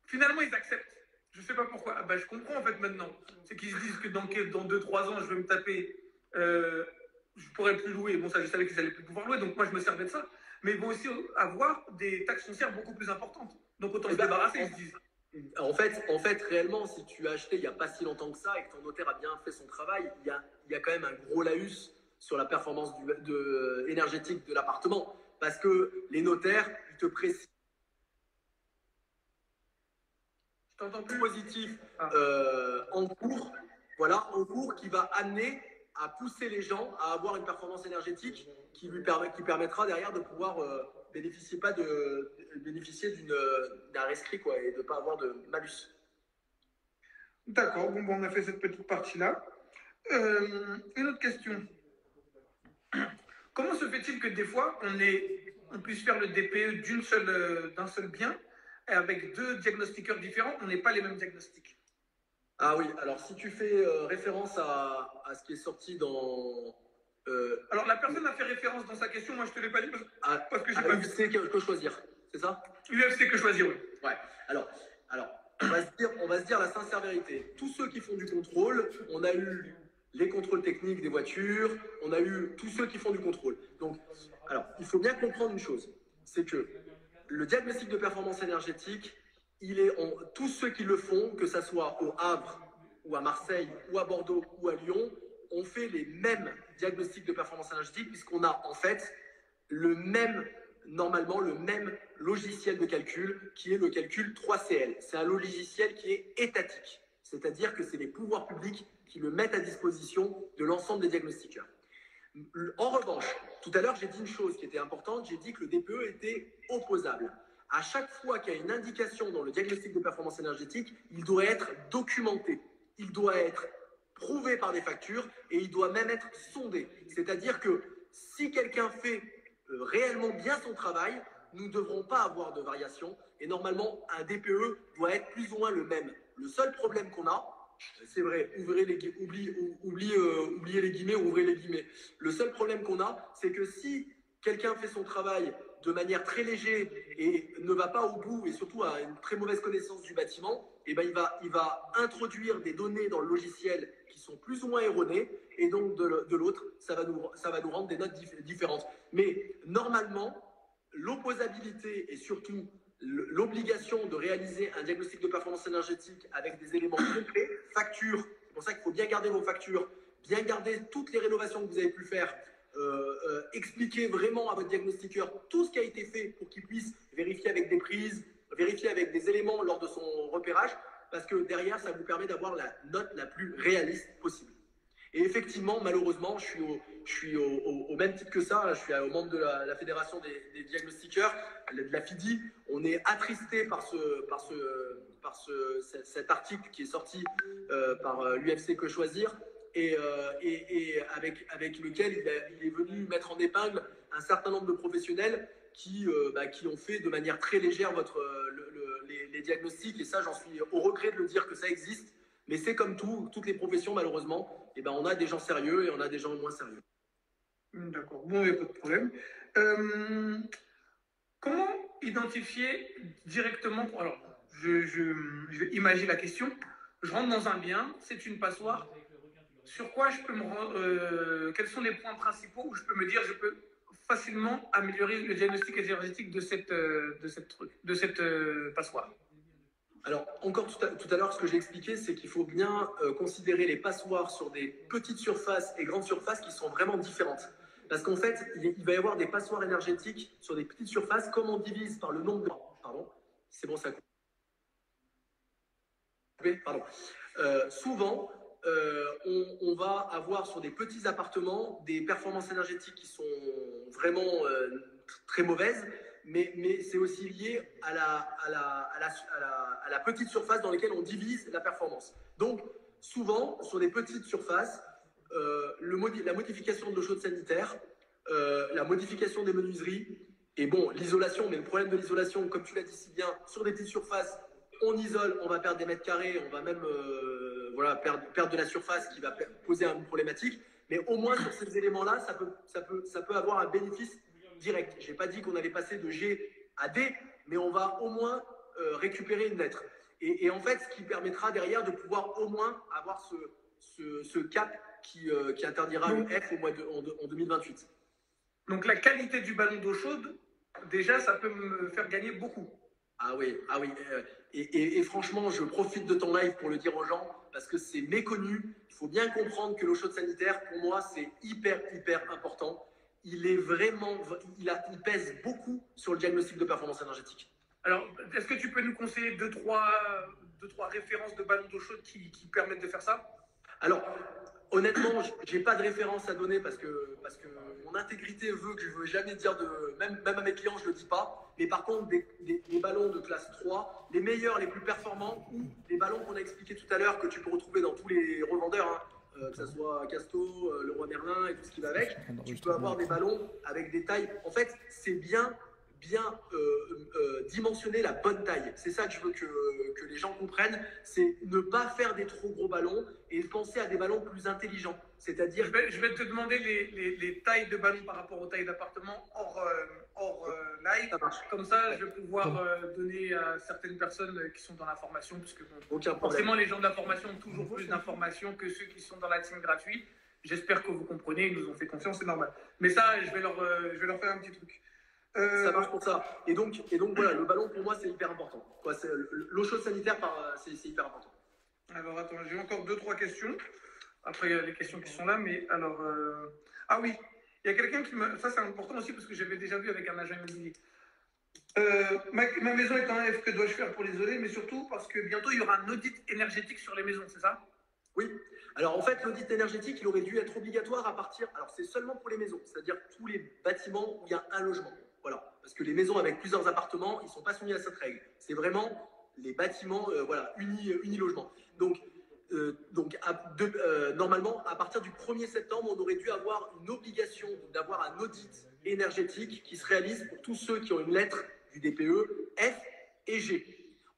finalement, ils acceptent. Je sais pas pourquoi. Ah bah, je comprends en fait maintenant. C'est qu'ils se disent que dans 2-3 ans, je vais me taper, je pourrais plus louer. Bon, ça, je savais qu'ils allaient plus pouvoir louer, donc moi, je me servais de ça. Mais ils vont aussi avoir des taxes foncières beaucoup plus importantes. Donc autant se débarrasser, ils se disent. En fait, réellement, si tu as acheté il n'y a pas si longtemps que ça et que ton notaire a bien fait son travail, il y a quand même un gros laïus sur la performance énergétique de l'appartement. Parce que les notaires, ils te précisent positif en cours qui va amener à pousser les gens à avoir une performance énergétique qui permettra derrière de pouvoir bénéficier d'un rescrit et de ne pas avoir de malus. D'accord, bon, on a fait cette petite partie-là. Une autre question. Comment se fait-il que des fois, on puisse faire le DPE d'un seul bien, et avec 2 diagnostiqueurs différents, on n'est pas les mêmes diagnostics? Ah oui, alors si tu fais référence à ce qui est sorti dans... alors la personne a fait référence dans sa question, moi je te l'ai pas dit parce que j'ai pas vu. UFC que choisir, c'est ça? UFC que choisir, oui. Ouais, alors on va se dire la sincère vérité. Tous ceux qui font du contrôle, on a eu les contrôles techniques des voitures, on a eu tous ceux qui font du contrôle. Donc, Alors, il faut bien comprendre une chose, c'est que le diagnostic de performance énergétique, tous ceux qui le font, que ce soit au Havre, ou à Marseille, ou à Bordeaux, ou à Lyon, ont fait les mêmes diagnostics de performance énergétique, puisqu'on a en fait normalement le même logiciel de calcul, qui est le calcul 3CL. C'est un logiciel qui est étatique, c'est-à-dire que c'est les pouvoirs publics qui le mettent à disposition de l'ensemble des diagnostiqueurs. En revanche, tout à l'heure, j'ai dit une chose qui était importante, j'ai dit que le DPE était opposable. À chaque fois qu'il y a une indication dans le diagnostic de performance énergétique, il doit être documenté, il doit être prouvé par des factures et il doit même être sondé. C'est-à-dire que si quelqu'un fait réellement bien son travail, nous ne devrons pas avoir de variation et normalement, un DPE doit être plus ou moins le même. Le seul problème qu'on a, c'est vrai, oubliez les guillemets, ouvrez les guillemets. Le seul problème qu'on a, c'est que si quelqu'un fait son travail de manière très légère et ne va pas au bout et surtout a une très mauvaise connaissance du bâtiment, eh ben il va introduire des données dans le logiciel qui sont plus ou moins erronées et donc de l'autre, ça va nous rendre des notes différentes. Mais normalement, l'opposabilité et surtout l'obligation de réaliser un diagnostic de performance énergétique avec des éléments concrets, factures, c'est pour ça qu'il faut bien garder vos factures, bien garder toutes les rénovations que vous avez pu faire, expliquer vraiment à votre diagnostiqueur tout ce qui a été fait pour qu'il puisse vérifier avec des prises, vérifier avec des éléments lors de son repérage, parce que derrière, ça vous permet d'avoir la note la plus réaliste possible. Et effectivement, malheureusement, je suis au même titre que ça, je suis au membre de la Fédération des diagnostiqueurs, de la FIDI. On est attristé par cet article qui est sorti par l'UFC Que Choisir et avec lequel il est venu mettre en épingle un certain nombre de professionnels qui ont fait de manière très légère les diagnostics. Et ça, j'en suis au regret de le dire que ça existe. Mais c'est comme toutes les professions, malheureusement, et ben on a des gens sérieux et on a des gens moins sérieux. D'accord, bon, il n'y a pas de problème. Comment identifier directement, alors je vais imaginer la question, je rentre dans un bien, c'est une passoire, sur quoi je peux quels sont les points principaux où je peux me dire je peux facilement améliorer le diagnostic énergétique de cette passoire? Alors, encore tout à l'heure, ce que j'ai expliqué, c'est qu'il faut bien considérer les passoires sur des petites surfaces et grandes surfaces qui sont vraiment différentes. Parce qu'en fait, il va y avoir des passoires énergétiques sur des petites surfaces, comme on divise par le nombre de... Pardon, c'est bon, ça coupe. Pardon. Souvent, on va avoir sur des petits appartements des performances énergétiques qui sont vraiment très mauvaises, mais c'est aussi lié à la petite surface dans laquelle on divise la performance. Donc, souvent, sur des petites surfaces, la modification de l'eau chaude sanitaire, la modification des menuiseries, et bon, l'isolation, mais le problème de l'isolation, comme tu l'as dit si bien, sur des petites surfaces, on isole, on va perdre des mètres carrés, on va même perdre de la surface qui va poser une problématique, mais au moins sur ces éléments-là, ça peut avoir un bénéfice direct. Je n'ai pas dit qu'on allait passer de G à D, mais on va au moins récupérer une lettre. Et en fait, ce qui permettra derrière de pouvoir au moins avoir ce cap qui interdira le F en 2028. Donc la qualité du ballon d'eau chaude, déjà, ça peut me faire gagner beaucoup. Ah oui. Et franchement, je profite de ton live pour le dire aux gens, parce que c'est méconnu. Il faut bien comprendre que l'eau chaude sanitaire, pour moi, c'est hyper important. Il pèse beaucoup sur le diagnostic de performance énergétique. Alors, est-ce que tu peux nous conseiller deux, trois références de ballons d'eau chaude qui permettent de faire ça? Alors, honnêtement, je n'ai pas de référence à donner parce que mon intégrité veut que je ne veux jamais dire même à mes clients, je ne le dis pas. Mais par contre, des ballons de classe 3, les meilleurs, les plus performants, ou les ballons qu'on a expliqués tout à l'heure, que tu peux retrouver dans tous les revendeurs, que ce soit Casto, Leroy Merlin et tout ce qui va avec, tu peux avoir des ballons avec des tailles. En fait, c'est bien dimensionner la bonne taille. C'est ça que je veux que les gens comprennent, c'est ne pas faire des trop gros ballons et penser à des ballons plus intelligents. C'est-à-dire... Je vais te demander les tailles de ballons par rapport aux tailles d'appartements hors live. Comme ça, je vais pouvoir donner à certaines personnes qui sont dans la formation, puisque forcément, les gens de la formation ont toujours plus d'informations que ceux qui sont dans la team gratuite. J'espère que vous comprenez, ils nous ont fait confiance, c'est normal. Mais ça, je vais leur faire un petit truc. Ça marche pour ça. Et donc voilà, le ballon pour moi c'est hyper important. L'eau chaude sanitaire, c'est hyper important. Alors attends, j'ai encore 2-3 questions. Après, il y a les questions qui sont là, mais alors. Ah oui, il y a quelqu'un qui me. Ça, c'est important aussi parce que j'avais déjà vu avec un agent immobilier. Ma maison est en F, que dois-je faire pour l'isoler? Mais surtout parce que bientôt il y aura un audit énergétique sur les maisons, c'est ça? Oui. Alors en fait, l'audit énergétique, il aurait dû être obligatoire à partir. Alors c'est seulement pour les maisons, c'est-à-dire tous les bâtiments où il y a un logement. Voilà. Parce que les maisons avec plusieurs appartements, ils ne sont pas soumis à cette règle. C'est vraiment les bâtiments unilogement. Normalement, à partir du 1er septembre, on aurait dû avoir une obligation d'avoir un audit énergétique qui se réalise pour tous ceux qui ont une lettre du DPE F et G.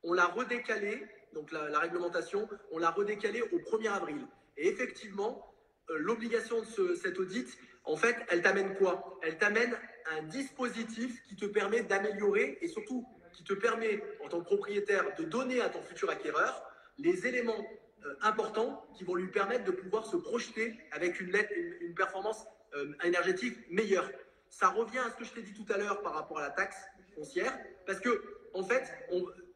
On l'a redécalé, donc la réglementation, on l'a redécalé au 1er avril. Et effectivement, l'obligation de cet audit, en fait, elle t'amène quoi? Elle t'amène un dispositif qui te permet d'améliorer et surtout qui te permet, en tant que propriétaire, de donner à ton futur acquéreur les éléments importants qui vont lui permettre de pouvoir se projeter avec une performance énergétique meilleure. Ça revient à ce que je t'ai dit tout à l'heure par rapport à la taxe foncière, parce que, en fait,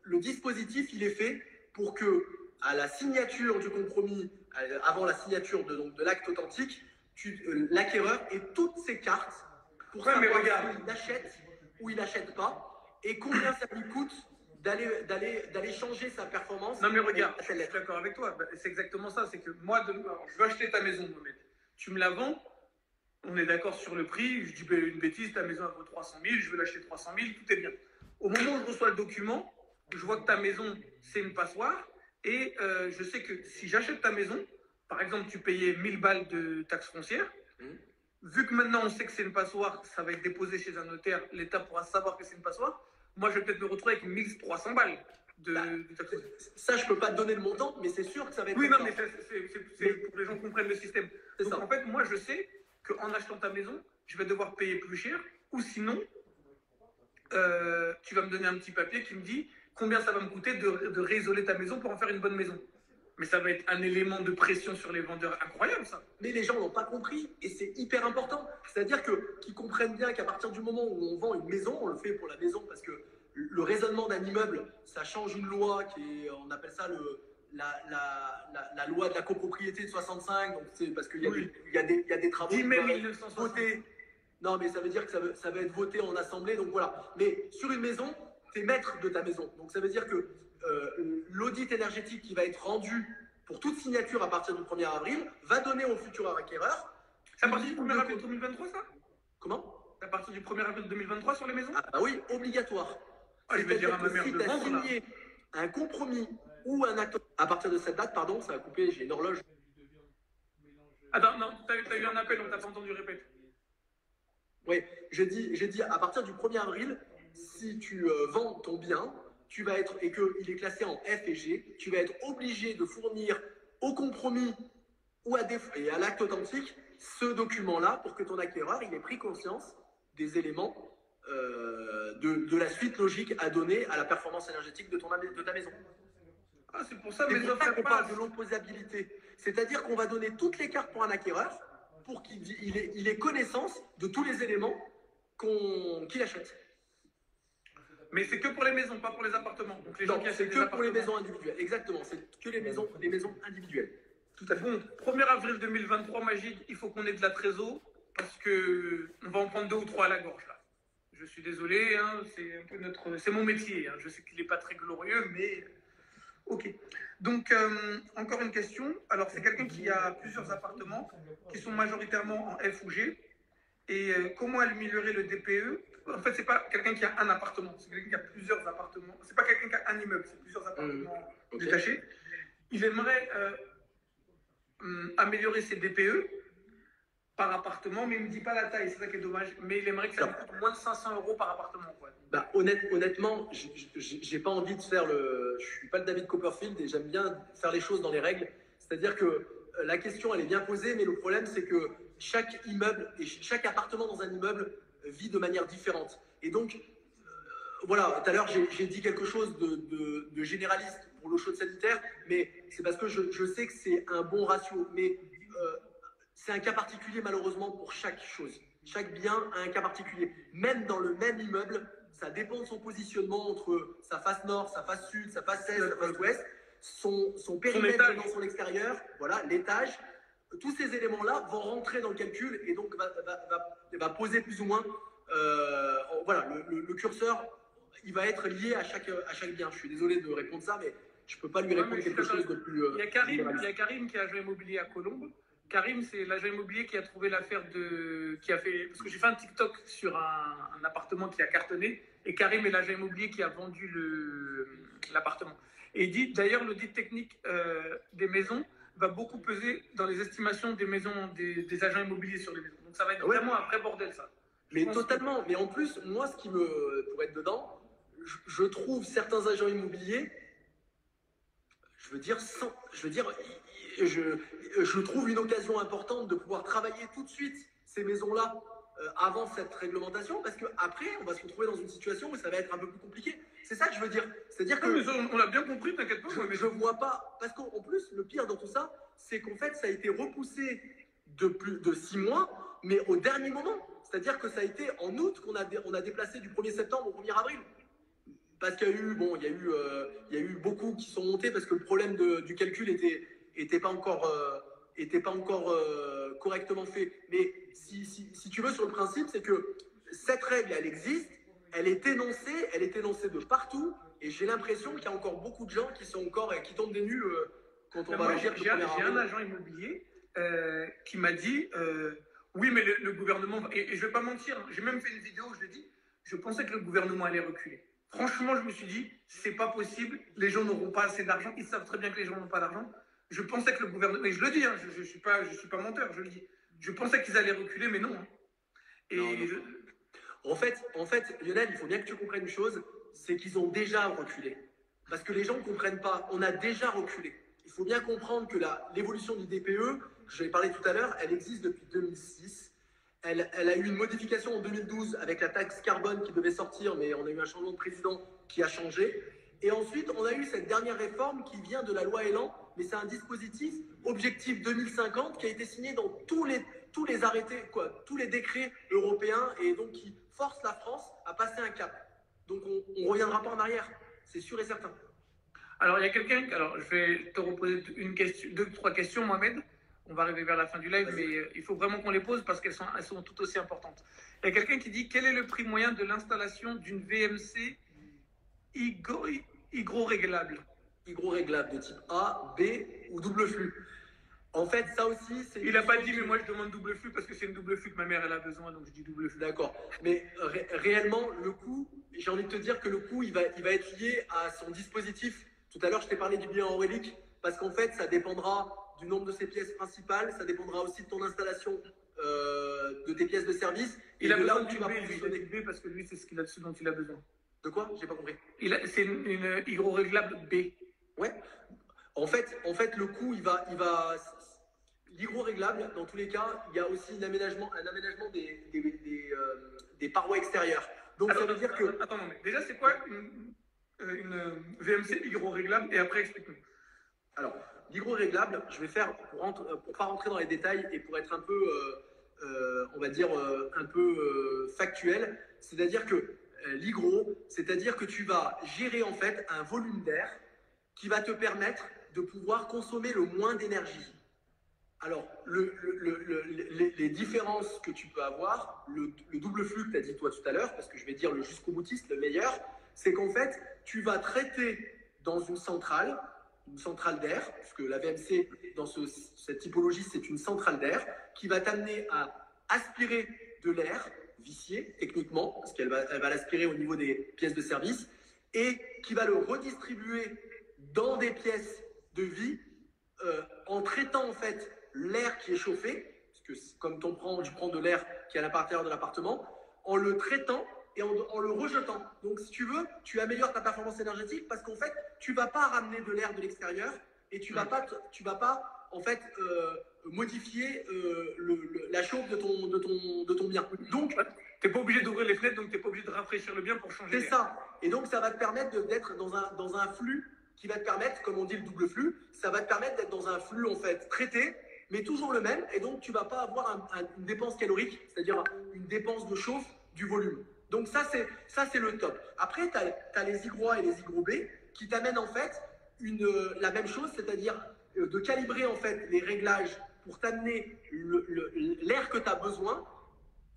le dispositif, il est fait pour que, à la signature du compromis, avant la signature de l'acte authentique, l'acquéreur ait toutes ses cartes pour savoir s'il achète ou il n'achète pas et combien ça lui coûte d'aller changer sa performance. Non mais regarde, je suis d'accord avec toi, c'est exactement ça, c'est que moi, je veux acheter ta maison, Mohamed. Tu me la vends, on est d'accord sur le prix, je dis une bêtise, ta maison vaut 300 000, je veux l'acheter 300 000, tout est bien. Au moment où je reçois le document, je vois que ta maison, c'est une passoire, et je sais que si j'achète ta maison, par exemple, tu payais 1000 balles de taxe foncière, vu que maintenant on sait que c'est une passoire, ça va être déposé chez un notaire, l'État pourra savoir que c'est une passoire, moi je vais peut-être me retrouver avec 1300 balles de taxe foncière. Ça, je ne peux pas te donner le montant, mais c'est sûr que ça va être... Oui, non, mais c'est pour que les gens comprennent le système. Donc en fait, moi je sais qu'en achetant ta maison, je vais devoir payer plus cher, ou sinon, tu vas me donner un petit papier qui me dit combien ça va me coûter de réisoler ta maison pour en faire une bonne maison. Mais ça va être un élément de pression sur les vendeurs incroyable, ça. Mais les gens n'ont pas compris, et c'est hyper important. C'est-à-dire qu'ils comprennent bien qu'à partir du moment où on vend une maison, on le fait pour la maison, parce que le raisonnement d'un immeuble, ça change une loi qui est, on appelle ça la loi de la copropriété de 65, donc c'est parce qu'il y a des travaux qui doivent être votés. Non, mais ça veut dire que ça va être voté en assemblée, donc voilà. Mais sur une maison, tu es maître de ta maison. Donc ça veut dire que l'audit énergétique qui va être rendu pour toute signature à partir du 1er avril va donner au futur acquéreur. C'est à partir du 1er avril 2023, ça? Comment? C'est à partir du 1er avril 2023 sur les maisons? Ah bah oui, obligatoire. Je vais dire à ma mère si de vendre, signé un compromis ou un acte à partir de cette date, pardon, ça va couper, j'ai une horloge. Attends, non, t'as eu un appel, on t'a pas entendu, répète. Oui, j'ai dit à partir du 1er avril, si tu vends ton bien, tu vas être, et qu'il est classé en F et G, tu vas être obligé de fournir au compromis ou et à l'acte authentique ce document-là pour que ton acquéreur il ait pris conscience des éléments de la suite logique à donner à la performance énergétique de ta maison. Ah, c'est pour ça que mes offres parlent de l'opposabilité. C'est-à-dire qu'on va donner toutes les cartes pour un acquéreur pour qu'il ait connaissance de tous les éléments qu'il achète. Mais c'est que pour les maisons, pas pour les appartements. Donc les gens qui achètent c'est que pour les maisons individuelles. Exactement, c'est que les maisons individuelles. Tout à fait. Bon, 1er avril 2023, Majid, il faut qu'on ait de la trésor parce qu'on va en prendre 2 ou 3 à la gorge là. Je suis désolé, hein, c'est mon métier. Hein. Je sais qu'il n'est pas très glorieux, mais ok. Donc encore une question. Alors c'est quelqu'un qui a plusieurs appartements qui sont majoritairement en F ou G. Et comment améliorer le DPE? En fait, c'est pas quelqu'un qui a un appartement, c'est quelqu'un qui a plusieurs appartements. C'est pas quelqu'un qui a un immeuble, c'est plusieurs appartements détachés. Il aimerait améliorer ses DPE par appartement, mais il ne me dit pas la taille, c'est ça qui est dommage. Mais il aimerait que ça lui coûte moins de 500 € par appartement. Quoi. Bah, honnêtement, j'ai pas envie de faire je suis pas le David Copperfield et j'aime bien faire les choses dans les règles. C'est-à-dire que la question, elle est bien posée, mais le problème, c'est que chaque immeuble et chaque appartement dans un immeuble vit de manière différente. Et donc, voilà, tout à l'heure, j'ai dit quelque chose de généraliste pour l'eau chaude sanitaire, mais c'est parce que je sais que c'est un bon ratio. Mais c'est un cas particulier malheureusement pour chaque chose. Chaque bien a un cas particulier. Même dans le même immeuble, ça dépend de son positionnement entre sa face nord, sa face sud, sa face est, sa face ouest, son périmètre dans son extérieur, voilà, l'étage. Tous ces éléments-là vont rentrer dans le calcul et donc va poser plus ou moins, voilà, le curseur, il va être lié à chaque bien. Je suis désolé de répondre ça, mais je ne peux pas lui répondre quelque chose de plus. Il y a Karim qui est agent immobilier à Colombes. Karim, c'est l'agent immobilier qui a trouvé l'affaire parce que j'ai fait un TikTok sur un appartement qui a cartonné, et Karim est l'agent immobilier qui a vendu l'appartement. Et il dit, d'ailleurs, l'audit technique des maisons va beaucoup peser dans les estimations des maisons, des agents immobiliers sur les maisons. Donc ça va être vraiment un vrai bordel, ça. Mais totalement. Mais en plus, moi, pour être dedans, je trouve certains agents immobiliers, je trouve une occasion importante de pouvoir travailler tout de suite ces maisons-là avant cette réglementation, parce qu'après, on va se retrouver dans une situation où ça va être un peu plus compliqué. C'est ça que je veux dire. C'est-à-dire que... on l'a bien compris, t'inquiète pas. Je ne vois pas... Parce qu'en plus, le pire dans tout ça, c'est qu'en fait, ça a été repoussé de 6 mois, mais au dernier moment. C'est-à-dire que ça a été en août qu'on a déplacé du 1er septembre au 1er avril. Parce qu'il y a eu beaucoup qui sont montés parce que le problème du calcul était pas encore correctement fait. Mais si tu veux, sur le principe, c'est que cette règle, elle existe, elle est énoncée de partout, et j'ai l'impression qu'il y a encore beaucoup de gens qui tombent des nues quand on va agir. J'ai un agent immobilier qui m'a dit oui, mais le gouvernement, et je vais pas mentir, j'ai même fait une vidéo où je l'ai dit, je pensais que le gouvernement allait reculer. Franchement, je me suis dit, c'est pas possible, les gens n'auront pas assez d'argent, ils savent très bien que les gens n'ont pas d'argent. Je pensais que le gouvernement, et je le dis, hein, je suis pas menteur, je le dis. Je pensais qu'ils allaient reculer, mais non. En fait, Lionel, il faut bien que tu comprennes une chose, c'est qu'ils ont déjà reculé. Parce que les gens ne comprennent pas, on a déjà reculé. Il faut bien comprendre que l'évolution du DPE, je l'ai parlé tout à l'heure, elle existe depuis 2006. Elle a eu une modification en 2012 avec la taxe carbone qui devait sortir, mais on a eu un changement de président qui a changé. Et ensuite, on a eu cette dernière réforme qui vient de la loi Elan, mais c'est un dispositif Objectif 2050 qui a été signé dans tous les arrêtés, tous les décrets européens, et donc qui force la France à passer un cap. Donc on ne reviendra pas en arrière, c'est sûr et certain. Alors il y a quelqu'un, je vais te reposer deux, trois questions, Mohamed. On va arriver vers la fin du live, mais il faut vraiment qu'on les pose parce qu'elles sont tout aussi importantes. Il y a quelqu'un qui dit, quel est le prix moyen de l'installation d'une VMC hygroréglable? Hygroréglable de type A, B ou double flux. En fait, ça aussi, c'est... Il n'a pas dit, mais moi je demande double flux parce que c'est une double flux que ma mère elle a besoin, donc je dis double flux. D'accord. Mais réellement, le coût, j'ai envie de te dire que le coût, il va être lié à son dispositif. Tout à l'heure, je t'ai parlé du bilan Aurélique, parce qu'en fait, ça dépendra du nombre de ses pièces principales, ça dépendra aussi de ton installation de tes pièces de service. Il a besoin du B, parce que lui, c'est ce dont il a besoin. De quoi? J'ai pas compris. C'est une hygroréglable B. Ouais. En fait, le coût, l'hygroréglable, dans tous les cas, il y a aussi un aménagement des parois extérieures. Donc ça veut dire que... Attends, non, mais déjà, c'est quoi une VMC hygroréglable? Et après, explique-nous. Alors, l'hygroréglable, je vais faire, pour pas rentrer dans les détails et pour être un peu, on va dire, un peu factuel, c'est-à-dire que l'hygro, c'est-à-dire que tu vas gérer en fait un volume d'air qui va te permettre de pouvoir consommer le moins d'énergie. Alors, les différences que tu peux avoir, le double flux que tu as dit toi tout à l'heure, parce que je vais dire le jusqu'au boutiste, le meilleur, c'est qu'en fait, tu vas traiter dans une centrale d'air, puisque la VMC, dans cette typologie, c'est une centrale d'air, qui va t'amener à aspirer de l'air vicié, techniquement, parce qu'elle va l'aspirer au niveau des pièces de service, et qui va le redistribuer dans des pièces de vie, en traitant en fait l'air qui est chauffé, parce que comme tu prends de l'air qui est à l'intérieur de l'appartement, en le traitant et en le rejetant. Donc si tu veux, tu améliores ta performance énergétique parce qu'en fait, tu ne vas pas ramener de l'air de l'extérieur et tu vas pas en fait modifier la chauffe de ton bien. Donc, tu n'es pas obligé d'ouvrir les fenêtres, donc tu n'es pas obligé de rafraîchir le bien pour changer l'air. C'est ça. Et donc ça va te permettre d'être dans un flux qui va te permettre, comme on dit le double flux, ça va te permettre d'être dans un flux en fait traité mais toujours le même. Et donc, tu ne vas pas avoir une dépense calorique, c'est-à-dire une dépense de chauffe du volume. Donc, ça, c'est le top. Après, tu as les Y et les YB qui t'amènent en fait la même chose, c'est-à-dire de calibrer en fait les réglages pour t'amener l'air que tu as besoin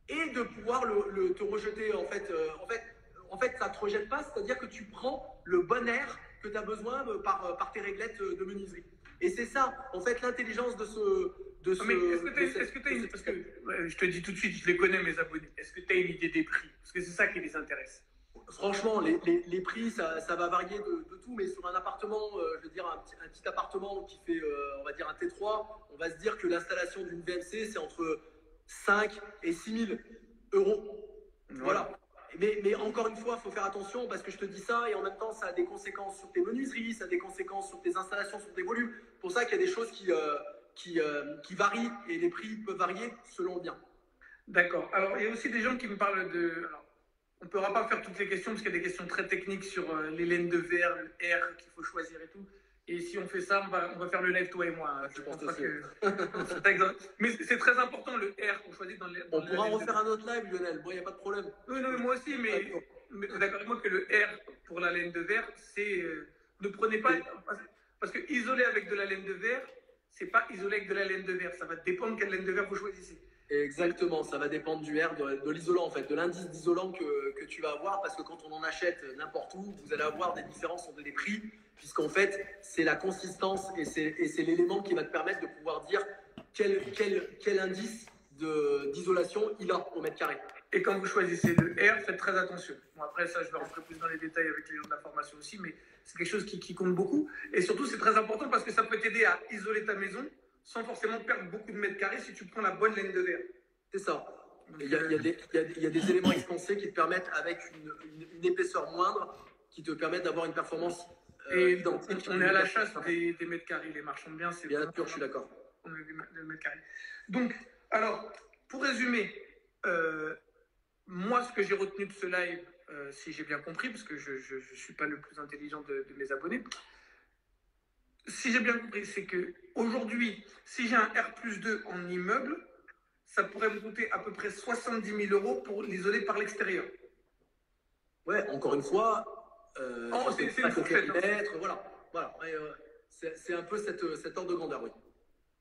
et de pouvoir te rejeter en fait, ça ne te rejette pas, c'est-à-dire que tu prends le bon air que tu as besoin par tes réglettes de menuiserie. Et c'est ça, en fait, l'intelligence de ce. Mais est-ce que tu as une. Parce que je te dis tout de suite, je les connais, mes abonnés. Est-ce que tu as une idée des prix? Parce que c'est ça qui les intéresse. Franchement, les prix, ça va varier de tout, mais sur un appartement, je veux dire, un petit appartement qui fait, on va dire, un T3, on va se dire que l'installation d'une VMC, c'est entre 5 et 6 000 euros. Ouais. Voilà. Mais encore une fois, il faut faire attention parce que je te dis ça et en même temps, ça a des conséquences sur tes menuiseries, ça a des conséquences sur tes installations, sur tes volumes. C'est pour ça qu'il y a des choses qui varient et les prix peuvent varier selon le bien. D'accord. Alors, il y a aussi des gens qui me parlent de. Alors, on ne pourra pas faire toutes les questions parce qu'il y a des questions très techniques sur les laines de verre, le R qu'il faut choisir et tout. Et si on fait ça, on va faire le live, toi et moi. Je pense pas que. Mais c'est très important le R qu'on choisit dans les. On pourra refaire un autre live, Lionel. Bon, il n'y a pas de problème. Oui, non, moi aussi, mais d'accord avec moi que le R pour la laine de verre, c'est. Ne prenez pas. Parce que isoler avec de la laine de verre, c'est pas isoler avec de la laine de verre. Ça va dépendre quelle laine de verre vous choisissez. Exactement, ça va dépendre du R, de l'isolant en fait, de l'indice d'isolant que tu vas avoir, parce que quand on en achète n'importe où, vous allez avoir des différences entre les prix, puisqu'en fait, c'est la consistance et c'est l'élément qui va te permettre de pouvoir dire quel indice d'isolation il a au mètre carré. Et quand vous choisissez le R, faites très attention. Bon, après ça, je vais rentrer plus dans les détails avec les gens de la formation aussi, mais c'est quelque chose qui compte beaucoup. Et surtout, c'est très important parce que ça peut t'aider à isoler ta maison sans forcément perdre beaucoup de mètres carrés si tu prends la bonne laine de verre. C'est ça. Il y a des éléments expansés qui te permettent, avec une épaisseur moindre, qui te permettent d'avoir une performance identique. On est à la chasse des mètres carrés. Les marchands de biens, c'est bien sûr, je suis d'accord. On est des mètres carrés. Donc, alors, pour résumer, moi, ce que j'ai retenu de ce live, si j'ai bien compris, parce que je ne suis pas le plus intelligent de mes abonnés, si j'ai bien compris, c'est qu'aujourd'hui, si j'ai un R+2 en immeuble, ça pourrait me coûter à peu près 70 000 euros pour l'isoler par l'extérieur. Ouais, encore une fois, c'est une fourchette. Voilà. C'est un peu cet ordre de grandeur, oui.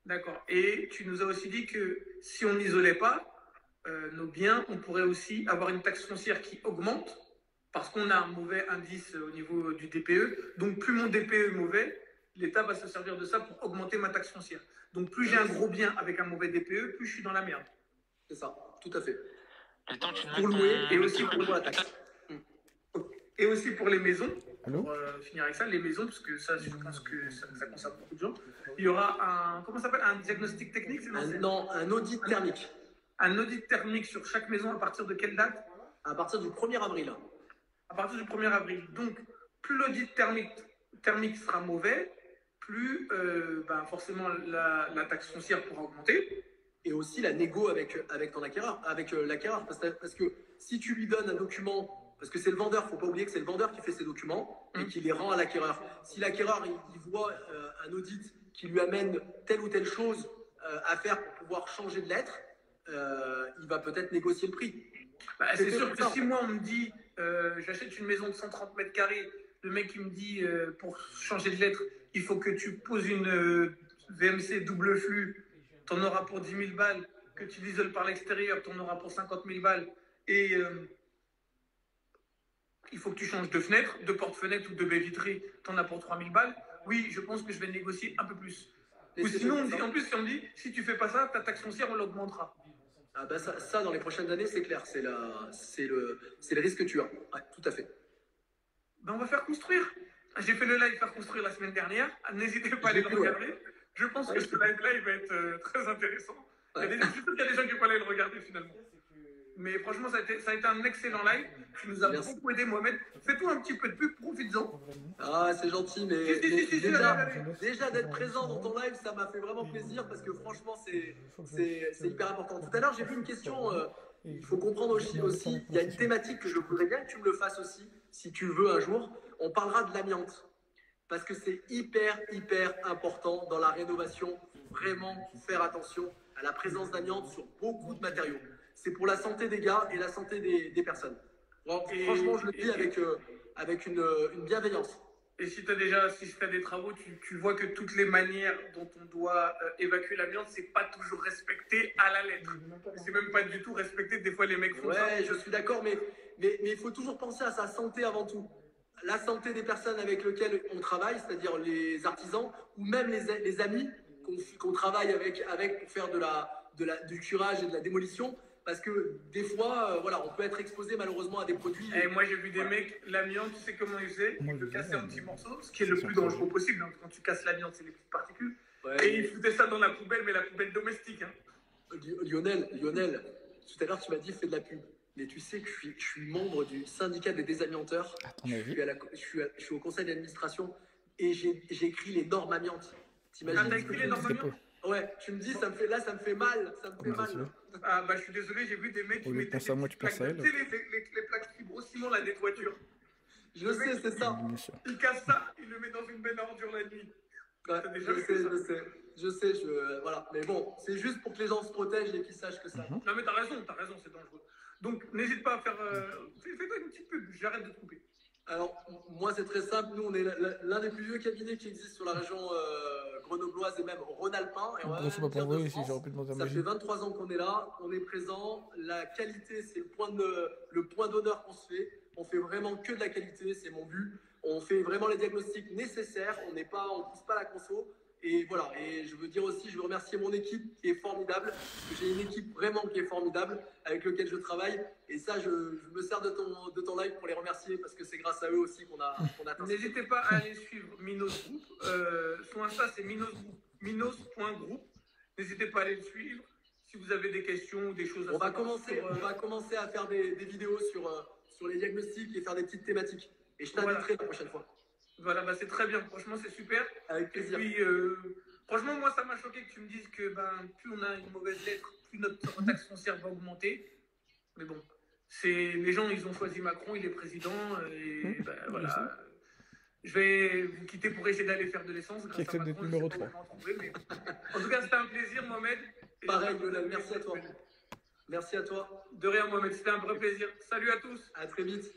D'accord. Et tu nous as aussi dit que si on n'isolait pas nos biens, on pourrait aussi avoir une taxe foncière qui augmente parce qu'on a un mauvais indice au niveau du DPE. Donc, plus mon DPE est mauvais, l'État va se servir de ça pour augmenter ma taxe foncière. Donc, plus j'ai un gros bien avec un mauvais DPE, plus je suis dans la merde. C'est ça, tout à fait. Pour louer et aussi pour la taxe. Et aussi pour les maisons. Pour finir avec ça, les maisons, parce que ça, je pense que ça concerne beaucoup de gens. Il y aura un, comment ça s'appelle, un diagnostic technique, un audit thermique. Un audit thermique sur chaque maison à partir de quelle date? À partir du 1er avril. À partir du 1er avril. Donc, plus l'audit thermique sera mauvais, plus forcément la taxe foncière pourra augmenter. Et aussi la négo avec ton acquéreur, l'acquéreur. Parce que si tu lui donnes un document, parce que c'est le vendeur, il ne faut pas oublier que c'est le vendeur qui fait ses documents et qui les rend à l'acquéreur. Si l'acquéreur il voit un audit qui lui amène telle ou telle chose à faire pour pouvoir changer de lettre, il va peut-être négocier le prix. C'est sûr que si moi on me dit j'achète une maison de 130 mètres carrés, le mec il me dit pour changer de lettre, il faut que tu poses une VMC double flux, tu en auras pour 10 000 balles, que tu l'isoles par l'extérieur, tu en auras pour 50 000 balles, et il faut que tu changes de fenêtre, de porte-fenêtre ou de baie vitrée, tu en as pour 3 000 balles. Oui, je pense que je vais négocier un peu plus. Ou sinon, en plus, si on me dit, si tu fais pas ça, ta taxe foncière, on l'augmentera. Ah bah ça, dans les prochaines années, c'est clair. C'est le risque que tu as. Ouais, tout à fait. Ben, on va faire construire. J'ai fait le live faire construire la semaine dernière. N'hésitez pas à aller le regarder. Ouais. Je pense que ce live-là, il va être très intéressant. Ouais. Je suis sûr qu'il y a des gens qui vont aller le regarder finalement. Mais franchement, ça a été un excellent live. Tu nous as beaucoup aidé, Mohamed. Fais-toi un petit peu de pub, profites-en. Ah, c'est gentil, mais déjà d'être présent dans ton live, ça m'a fait vraiment plaisir parce que franchement, c'est hyper important. Tout à l'heure, j'ai vu une question. Il faut comprendre aussi, il y a une thématique que je voudrais bien que tu me le fasses aussi, si tu le veux un jour. On parlera de l'amiante. parce que c'est hyper important dans la rénovation. Il faut vraiment faire attention à la présence d'amiante sur beaucoup de matériaux. C'est pour la santé des gars et la santé des personnes. Bon, franchement, je le dis avec une bienveillance. Et si tu as des travaux, tu vois que toutes les manières dont on doit évacuer l'amiante, c'est pas toujours respecté à la lettre. C'est même pas du tout respecté. Des fois, les mecs font ça. Ouais, je suis d'accord, mais il faut toujours penser à sa santé avant tout. La santé des personnes avec lesquelles on travaille, c'est-à-dire les artisans, ou même les amis qu'on travaille avec pour faire du curage et de la démolition. Parce que des fois, voilà, on peut être exposé malheureusement à des produits. Et moi, j'ai vu des mecs, l'amiante, tu sais comment ils faisaient? Ils le cassaient en petits morceaux, ce qui est le plus dangereux possible. Hein. Quand tu casses l'amiante, c'est les petites particules. Ouais. Et ils foutaient ça dans la poubelle, mais la poubelle domestique. Hein. Lionel, tout à l'heure, tu m'as dit fais de la pub. Mais tu sais que je suis membre du syndicat des désamianteurs. Je suis au conseil d'administration et j'ai écrit les normes amiantes. T'imagines? Ah, t'as écrit les normes amiantes? Ouais, tu me dis, ça me fait mal. Ah, bah, je suis désolé, j'ai vu des mecs qui mettaient les plaques fibrociment, la des toitures. Je sais, c'est ça. Il casse ça, il le met dans une benne à ordures la nuit. Ouais, je sais, voilà. Mais bon, c'est juste pour que les gens se protègent et qu'ils sachent que ça. Non, mais t'as raison, c'est dangereux. Donc, n'hésite pas à faire. Fais-toi une petite pub, j'arrête de te couper. Alors, moi, c'est très simple. Nous, on est l'un des plus vieux cabinets qui existent sur la région grenobloise et même Rhône-Alpin. Ça fait 23 ans qu'on est là. On est présent. La qualité, c'est le point d'honneur qu'on se fait. On fait vraiment que de la qualité, c'est mon but. On fait vraiment les diagnostics nécessaires. On ne pousse pas la conso. Et voilà, et je veux remercier mon équipe qui est formidable. J'ai une équipe vraiment qui est formidable avec laquelle je travaille. Et ça, je me sers de ton live pour les remercier parce que c'est grâce à eux aussi qu'on a atteint. N'hésitez pas à aller suivre Minos Group. Son Insta, c'est minos.group. N'hésitez pas à aller le suivre. Si vous avez des questions ou des choses à savoir. On va commencer à faire des vidéos sur les diagnostics et faire des petites thématiques. Et je t'inviterai la prochaine fois. Voilà, bah c'est très bien, franchement c'est super. Avec plaisir. Et puis, franchement, moi ça m'a choqué que tu me dises que plus on a une mauvaise lettre, plus notre taxe foncière va augmenter. Mais bon, les gens, ils ont choisi Macron, il est président, et voilà. Je vais vous quitter pour essayer d'aller faire de l'essence. Qui accepte d'être numéro 3. Mais... En tout cas, c'était un plaisir, Mohamed. Pareil, Lionel, merci à toi. Merci à toi. De rien, Mohamed, c'était un vrai plaisir. Salut à tous. À très vite.